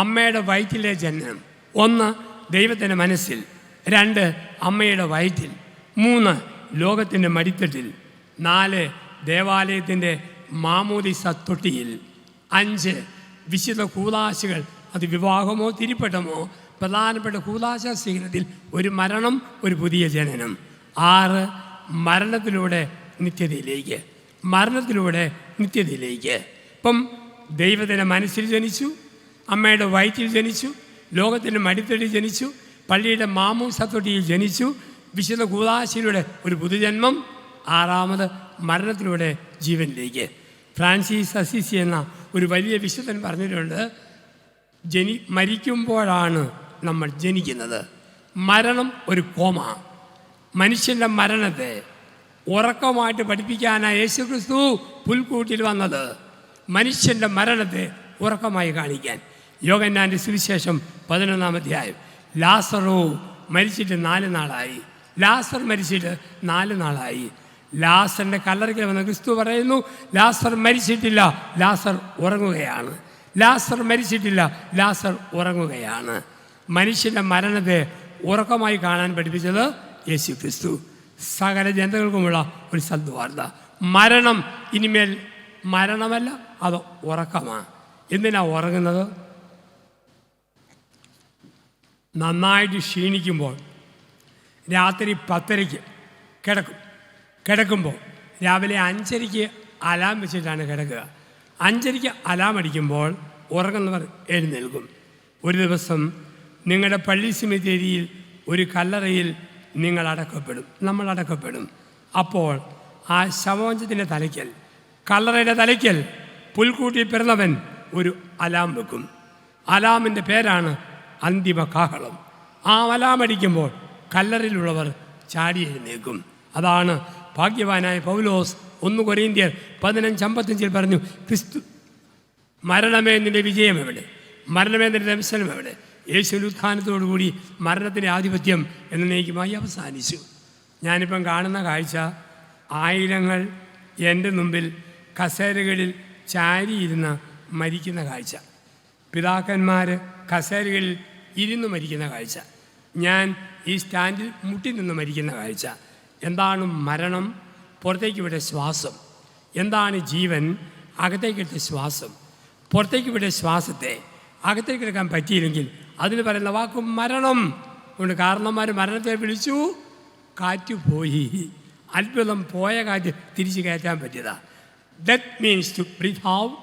അമ്മയുടെ വയറ്റിലെ ജനനം. 1 ദൈവത്തിൻ്റെ മനസ്സിൽ, 2 അമ്മയുടെ വയറ്റിൽ. 3 ലോകത്തിൻ്റെ മടിത്തട്ടിൽ, 4 ദേവാലയത്തിൻ്റെ മാമോദിസ തൊട്ടിയിൽ, 5 വിശുദ്ധ കൂദാശകൾ, അത് വിവാഹമോ തിരുപ്പട്ടമോ പ്രധാനപ്പെട്ട കൂദാശ സ്വീകരണത്തിൽ ഒരു മരണം, ഒരു പുതിയ ജനനം. 6 മരണത്തിലൂടെ നിത്യതയിലേക്ക്, മരണത്തിലൂടെ നിത്യതയിലേക്ക്. ഇപ്പം ദൈവത്തിൻ്റെ മനസ്സിൽ ജനിച്ചു, അമ്മയുടെ വയറ്റിൽ ജനിച്ചു, ലോകത്തിൻ്റെ മടിത്തടിയിൽ ജനിച്ചു, പള്ളിയുടെ മാമോദിസ തൊട്ടിയിൽ ജനിച്ചു, വിശുദ്ധ കൂദാശയിലൂടെ ഒരു പുതുജന്മം, 6 മരണത്തിലൂടെ ജീവനിലേക്ക്. ഫ്രാൻസിസ് അസീസി എന്ന ഒരു വലിയ വിശുദ്ധൻ പറഞ്ഞിട്ടുണ്ട്, മരിക്കുമ്പോഴാണ് നമ്മൾ ജനിക്കുന്നത്. മരണം ഒരു കോമ. മനുഷ്യൻ്റെ മരണത്തെ ഉറക്കമായിട്ട് പഠിപ്പിക്കാനാണ് യേശുക്രിസ്തു പുൽക്കൂട്ടിൽ വന്നത്. മനുഷ്യൻ്റെ മരണത്തെ ഉറക്കമായി കാണിക്കാൻ. യോഹന്നാൻ്റെ സുവിശേഷം 11-ാം അധ്യായം. ലാസറോ മരിച്ചിട്ട് 4 നാളായി. ലാസർ മരിച്ചിട്ട് 4 നാളായി. ലാസറിൻ്റെ കല്ലറയ്ക്ക് വന്ന ക്രിസ്തു പറയുന്നു, ലാസർ മരിച്ചിട്ടില്ല, ലാസർ ഉറങ്ങുകയാണ്. ലാസർ മരിച്ചിട്ടില്ല, ലാസർ ഉറങ്ങുകയാണ്. മനുഷ്യൻ്റെ മരണത്തെ ഉറക്കമായി കാണാൻ പഠിപ്പിച്ചത് യേശു ക്രിസ്തു. സകല ജനതകൾക്കുമുള്ള ഒരു സദ്വാർത്ത. മരണം ഇനിമേൽ മരണമല്ല, അത് ഉറക്കമാണ്. എന്തിനാ ഉറങ്ങുന്നത്? നന്നായിട്ട് ക്ഷീണിക്കുമ്പോൾ രാത്രി 10:30 കിടക്കുമ്പോൾ രാവിലെ 5:30 അലാം വെച്ചിട്ടാണ് കിടക്കുക. 5:30 അലാം അടിക്കുമ്പോൾ ഉറങ്ങുന്നവർ എഴുന്നേൽക്കും. ഒരു ദിവസം നിങ്ങളുടെ പള്ളി സെമിത്തേരിയിൽ ഒരു കല്ലറയിൽ നമ്മൾ അടക്കപ്പെടും. അപ്പോൾ ആ ശവമഞ്ചത്തിൻ്റെ തലയ്ക്കൽ, കല്ലറയുടെ തലയ്ക്കൽ പുൽക്കൂട്ടിൽ പിറന്നവൻ ഒരു അലാം വെക്കും. അലാമിൻ്റെ പേരാണ് അന്തിമ കാഹളം. ആ അലാം അടിക്കുമ്പോൾ കല്ലറയിലുള്ളവർ ചാടി എഴുന്നേൽക്കും. അതാണ് ഭാഗ്യവാനായ പൗലോസ് 1 കൊരിന്ത്യർ 15:55 പറഞ്ഞു, ക്രിസ്തു മരണമേ നിൻ്റെ വിജയം എവിടെ, മരണമേ നിൻ്റെ ദംശനം എവിടെ? യേശുവിൻ്റെ ഉത്ഥാനത്തോടുകൂടി മരണത്തിൻ്റെ ആധിപത്യം എന്നേക്കുമായി അവസാനിച്ചു. ഞാനിപ്പം കാണുന്ന കാഴ്ച, ആയിരങ്ങൾ എൻ്റെ മുമ്പിൽ കസേരകളിൽ ചാരിയിരുന്ന് മരിക്കുന്ന കാഴ്ച. പിതാക്കന്മാർ കസേരകളിൽ ഇരുന്ന് മരിക്കുന്ന കാഴ്ച. ഞാൻ ഈ സ്റ്റാൻഡിൽ മുട്ടി നിന്ന് മരിക്കുന്ന കാഴ്ച. എന്താണ് മരണം? പുറത്തേക്ക് വിട്ട ശ്വാസം. എന്താണ് ജീവൻ? അകത്തേക്ക് വിട്ട ശ്വാസം. പുറത്തേക്ക് വിട്ട ശ്വാസത്തെ അകത്തേക്ക് എടുക്കാൻ പറ്റിയില്ലെങ്കിൽ അതിന് പറയുന്ന വാക്ക് മരണം. അതുകൊണ്ട് കാരണന്മാർ മരണത്തെ വിളിച്ചു, കാറ്റ് പോയി. അത്ഭുതം, പോയ കാറ്റ് തിരിച്ച് കയറ്റാൻ പറ്റിയതാ. Death means to breathe out,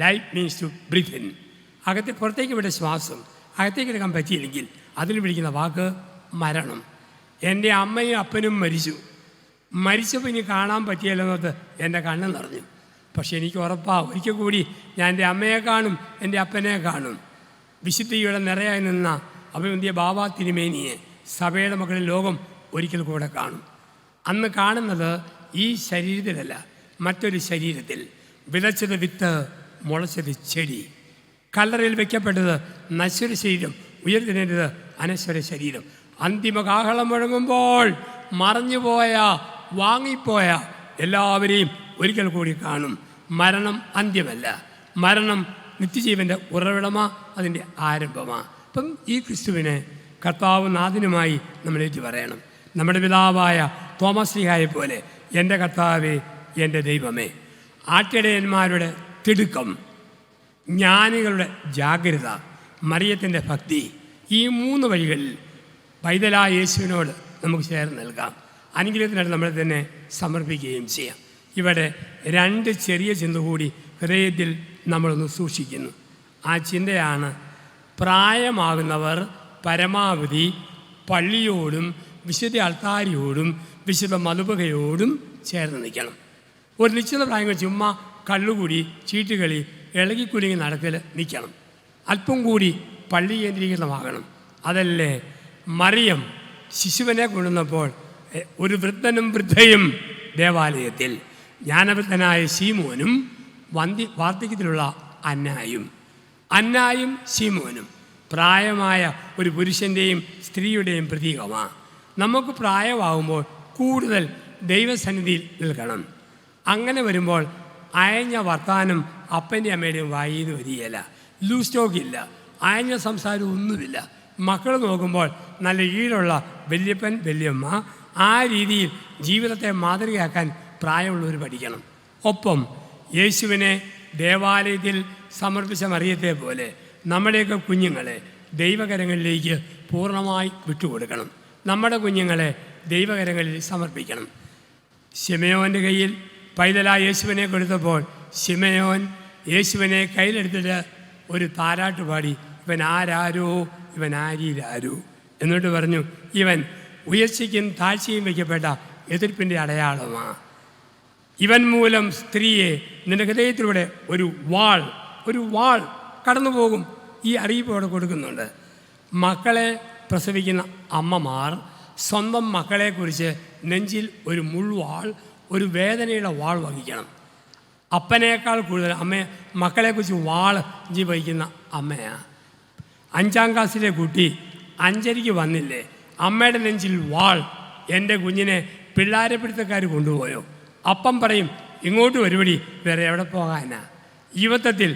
life means to breathe in. പുറത്തേക്ക് വിട്ട ശ്വാസം അകത്തേക്ക് എടുക്കാൻ പറ്റിയില്ലെങ്കിൽ അതിന് വിളിക്കുന്ന വാക്ക് മരണം. എൻ്റെ അമ്മയും അപ്പനും മരിച്ചപ്പോൾ ഇനി കാണാൻ പറ്റിയല്ലോ എന്നോർത്ത് എൻ്റെ കണ്ണ് നിറഞ്ഞു. പക്ഷെ എനിക്ക് ഉറപ്പാണ്, ഒരിക്കൽ കൂടി ഞാൻ എൻ്റെ അമ്മയെ കാണും, എൻ്റെ അപ്പനെ കാണും. വിശുദ്ധിയുടെ നിറയായി നിന്ന അഭിവന്ധ്യ ബാബാ തിരുമേനിയെ സഭയുടെ മക്കളിൽ ലോകം ഒരിക്കൽ കൂടെ കാണും. അന്ന് കാണുന്നത് ഈ ശരീരത്തിലല്ല, മറ്റൊരു ശരീരത്തിൽ. വിതച്ചത് വിത്ത്, മുളച്ചത് ചെടി. കല്ലറയിൽ വയ്ക്കപ്പെട്ടത് നശ്വര ശരീരം, ഉയർത്തിനേറ്റത് അനശ്വര ശരീരം. അന്തിമ കാഹളം മുഴങ്ങുമ്പോൾ മറഞ്ഞുപോയ, വാങ്ങിപ്പോയ എല്ലാവരെയും ഒരിക്കൽ കൂടി കാണും. മരണം അന്ത്യമല്ല, മരണം നിത്യജീവൻ്റെ ഉറവിടമാ, അതിൻ്റെ ആരംഭമാണ്. അപ്പം ഈ ക്രിസ്തുവിനെ കർത്താവ് നാഥനുമായി നമ്മൾ ഏറ്റു പറയണം. നമ്മുടെ പിതാവായ തോമസ് ശ്ലീഹായെ പോലെ എൻ്റെ കർത്താവേ, എൻ്റെ ദൈവമേ. ആട്ടിടയന്മാരുടെ തിടുക്കം, ജ്ഞാനികളുടെ ജാഗ്രത, മറിയത്തിൻ്റെ ഭക്തി, ഈ 3 വഴികളിൽ പൈതലായ യേശുവിനോട് നമുക്ക് ചേർന്ന് നൽകാം. അനുഗ്രഹത്തിനായിട്ട് നമ്മളെ തന്നെ സമർപ്പിക്കുകയും ചെയ്യാം. ഇവിടെ 2 ചെറിയ ചിന്ത കൂടി ഹൃദയത്തിൽ നമ്മളൊന്ന് സൂക്ഷിക്കുന്നു. ആ ചിന്തയാണ്, പ്രായമാകുന്നവർ പരമാവധി പള്ളിയോടും വിശുദ്ധ അൾത്താരിയോടും വിശുദ്ധ മതുപകയോടും ചേർന്ന് നിൽക്കണം. ഒരു നിശ്ചിത പ്രായങ്ങൾ ചുമ്മാ കള്ളുകൂടി, ചീട്ടുകളി, ഇളകിക്കുലുങ്ങി നടക്കൽ നിൽക്കണം. അല്പം കൂടി പള്ളി കേന്ദ്രീകൃതമാകണം. അതല്ലേ മറിയം ശിശുവിനെ കൊണ്ടുവന്നപ്പോൾ ഒരു വൃദ്ധനും വൃദ്ധയും ദേവാലയത്തിൽ, ജ്ഞാനവൃദ്ധനായ ശീമോനും വാർദ്ധക്യത്തിലുള്ള അന്നായും ശീമോനും പ്രായമായ ഒരു പുരുഷൻ്റെയും സ്ത്രീയുടെയും പ്രതീകമാണ്. നമുക്ക് പ്രായമാകുമ്പോൾ കൂടുതൽ ദൈവസന്നിധിയിൽ നിൽക്കണം. അങ്ങനെ വരുമ്പോൾ അയഞ്ഞ വർത്താനം അപ്പൻ്റെ അമ്മയുടെയും വായിന്ന് വരികയില്ല, ലൂസ് ടോക്കില്ല, അയഞ്ഞ സംസാരം ഒന്നുമില്ല. മക്കൾ നോക്കുമ്പോൾ നല്ല ഈടുള്ള വല്യപ്പൻ വല്യമ്മ, ആ രീതിയിൽ ജീവിതത്തെ മാതൃകയാക്കാൻ പ്രായമുള്ളവർ പഠിക്കണം. ഒപ്പം യേശുവിനെ ദേവാലയത്തിൽ സമർപ്പിച്ച മറിയത്തെ പോലെ നമ്മുടെയൊക്കെ കുഞ്ഞുങ്ങളെ ദൈവകരങ്ങളിലേക്ക് പൂർണ്ണമായി വിട്ടുകൊടുക്കണം. നമ്മുടെ കുഞ്ഞുങ്ങളെ ദൈവകരങ്ങളിൽ സമർപ്പിക്കണം. ശിമയോൻ്റെ കയ്യിൽ പൈതലായ യേശുവിനെ കൊടുത്തപ്പോൾ ശിമയോൻ യേശുവിനെ കയ്യിലെടുത്തിട്ട് ഒരു താരാട്ട് പാടി, ഇവൻ ആരാരോ, ഇവൻ ആരിയിലാരോ എന്നിട്ട് പറഞ്ഞു, ഇവൻ ഉയർച്ചയ്ക്കും താഴ്ചയും വയ്ക്കപ്പെട്ട എതിർപ്പിൻ്റെ അടയാളമാണ്. ഇവൻ മൂലം സ്ത്രീയെ നിന്റെ ഹൃദയത്തിലൂടെ ഒരു വാൾ കടന്നു പോകും. ഈ അറിയിപ്പ് അവിടെ കൊടുക്കുന്നുണ്ട്. മക്കളെ പ്രസവിക്കുന്ന അമ്മമാർ സ്വന്തം മക്കളെക്കുറിച്ച് നെഞ്ചിൽ ഒരു മുൾവാൾ, ഒരു വേദനയുടെ വാൾ വഹിക്കണം. അപ്പനേക്കാൾ കൂടുതൽ മക്കളെക്കുറിച്ച് വാൾ വഹിക്കുന്ന അമ്മയാണ്. 5ാം ക്ലാസ്സിലെ കുട്ടി 5:30 വന്നില്ലേ, അമ്മയുടെ നെഞ്ചിൽ വാൾ, എൻ്റെ കുഞ്ഞിനെ പിള്ളാരപ്പിടുത്തക്കാർ കൊണ്ടുപോയോ? അപ്പം പറയും, ഇങ്ങോട്ട് വരുപടി, വേറെ എവിടെ പോകാനാ? യുവത്വത്തിൽ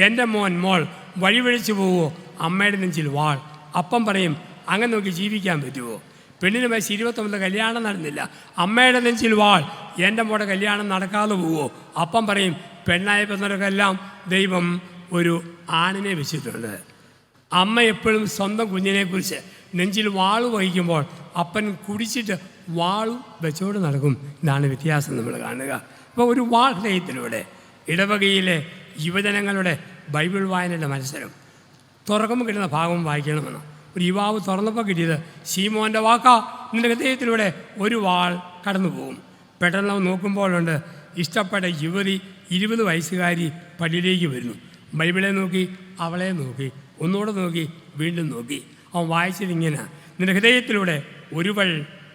എൻ്റെ മോൾ വഴിവഴിച്ചു പോവുമോ? അമ്മയുടെ നെഞ്ചിൽ വാൾ. അപ്പം പറയും, അങ്ങനെ നോക്കി ജീവിക്കാൻ പറ്റുമോ? പെണ്ണിന് വയസ്സ് 29 കല്യാണം നടന്നില്ല, അമ്മയുടെ നെഞ്ചിൽ വാൾ, എൻ്റെ മോടെ കല്യാണം നടക്കാതെ പോവുമോ? അപ്പം പറയും, പെണ്ണായ പെണ്ണവർക്കെല്ലാം ദൈവം ഒരു ആണിനെ വെച്ചിട്ടുണ്ട്. അമ്മ എപ്പോഴും സ്വന്തം കുഞ്ഞിനെക്കുറിച്ച് നെഞ്ചിൽ വാൾ വഹിക്കുമ്പോൾ അപ്പൻ കുടിച്ചിട്ട് വാളും വെച്ചോട് നടക്കും. ഇതാണ് വ്യത്യാസം നമ്മൾ കാണുക. അപ്പോൾ ഒരു വാൾ ഹൃദയത്തിലൂടെ ഇടവകയിലെ യുവജനങ്ങളുടെ ബൈബിൾ വായനയുടെ മത്സരം തുറക്കുമ്പോൾ കിട്ടുന്ന ഭാഗം വായിക്കണമെന്ന് ഒരു യുവാവ് തുറന്നപ്പോൾ കിട്ടിയത്, ശീമോൻ്റെ വാക്കാ, നിൻ്റെ ഹൃദയത്തിലൂടെ ഒരു വാൾ കടന്നു പോകും. പെട്ടെന്ന് നോക്കുമ്പോഴുണ്ട്, ഇഷ്ടപ്പെട്ട യുവതി 20 വയസ്സുകാരി പള്ളിയിലേക്ക് വരുന്നു. ബൈബിളെ നോക്കി, അവളെ നോക്കി, ഒന്നുകൂടെ നോക്കി, വീണ്ടും നോക്കി. അവൻ വായിച്ചതിങ്ങനെ, നിൻ്റെ ഹൃദയത്തിലൂടെ ഒരു വാൾ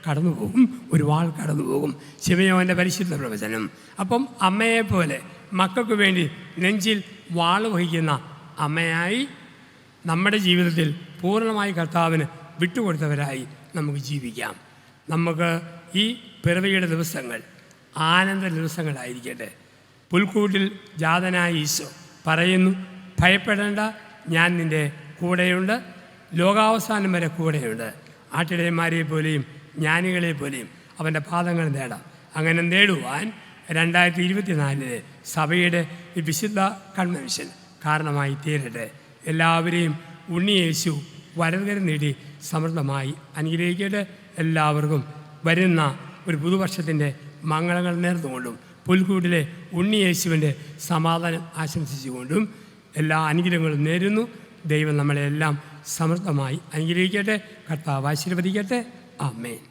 കടന്നു പോകും, ഒരു വാൾ കടന്നു പോകും. ശിമയോൻ്റെ പരിശുദ്ധ പ്രവചനം. അപ്പം അമ്മയെപ്പോലെ മക്കൾക്ക് വേണ്ടി നെഞ്ചിൽ വാൾ വഹിക്കുന്ന അമ്മയായി നമ്മുടെ ജീവിതത്തിൽ പൂർണ്ണമായി കർത്താവിന് വിട്ടുകൊടുത്തവരായി നമുക്ക് ജീവിക്കാം. നമുക്ക് ഈ പിറവിയുടെ ദിവസങ്ങൾ ആനന്ദ ദിവസങ്ങളായിരിക്കട്ടെ. പുൽക്കൂട്ടിൽ ജാതനായ ഈശോ പറയുന്നു, ഭയപ്പെടേണ്ട, ഞാൻ നിൻ്റെ കൂടെയുണ്ട്, ലോകാവസാനം വരെ കൂടെയുണ്ട്. ആട്ടിടയന്മാരെ പോലെയും ജ്ഞാനികളെ പോലെയും അവൻ്റെ പാദങ്ങൾ നേടാം. അങ്ങനെ നേടുവാൻ 2024 സഭയുടെ ഈ വിശുദ്ധ കൺവെൻഷൻ കാരണമായി തീരട്ടെ. എല്ലാവരെയും ഉണ്ണിയേശു വരദകരം നേടി സമൃദ്ധമായി അനുഗ്രഹിക്കട്ടെ. എല്ലാവർക്കും വരുന്ന ഒരു പുതുവർഷത്തിൻ്റെ മംഗളങ്ങൾ നേർന്നുകൊണ്ടും പുൽക്കൂട്ടിലെ ഉണ്ണിയേശുവിൻ്റെ സമാധാനം ആശംസിച്ചുകൊണ്ടും എല്ലാ അനുഗ്രഹങ്ങളും നേരുന്നു. ദൈവം നമ്മളെല്ലാം സമൃദ്ധമായി അനുഗ്രഹിക്കട്ടെ. കർത്താവ് ആശീർവദിക്കട്ടെ. ആമേൻ.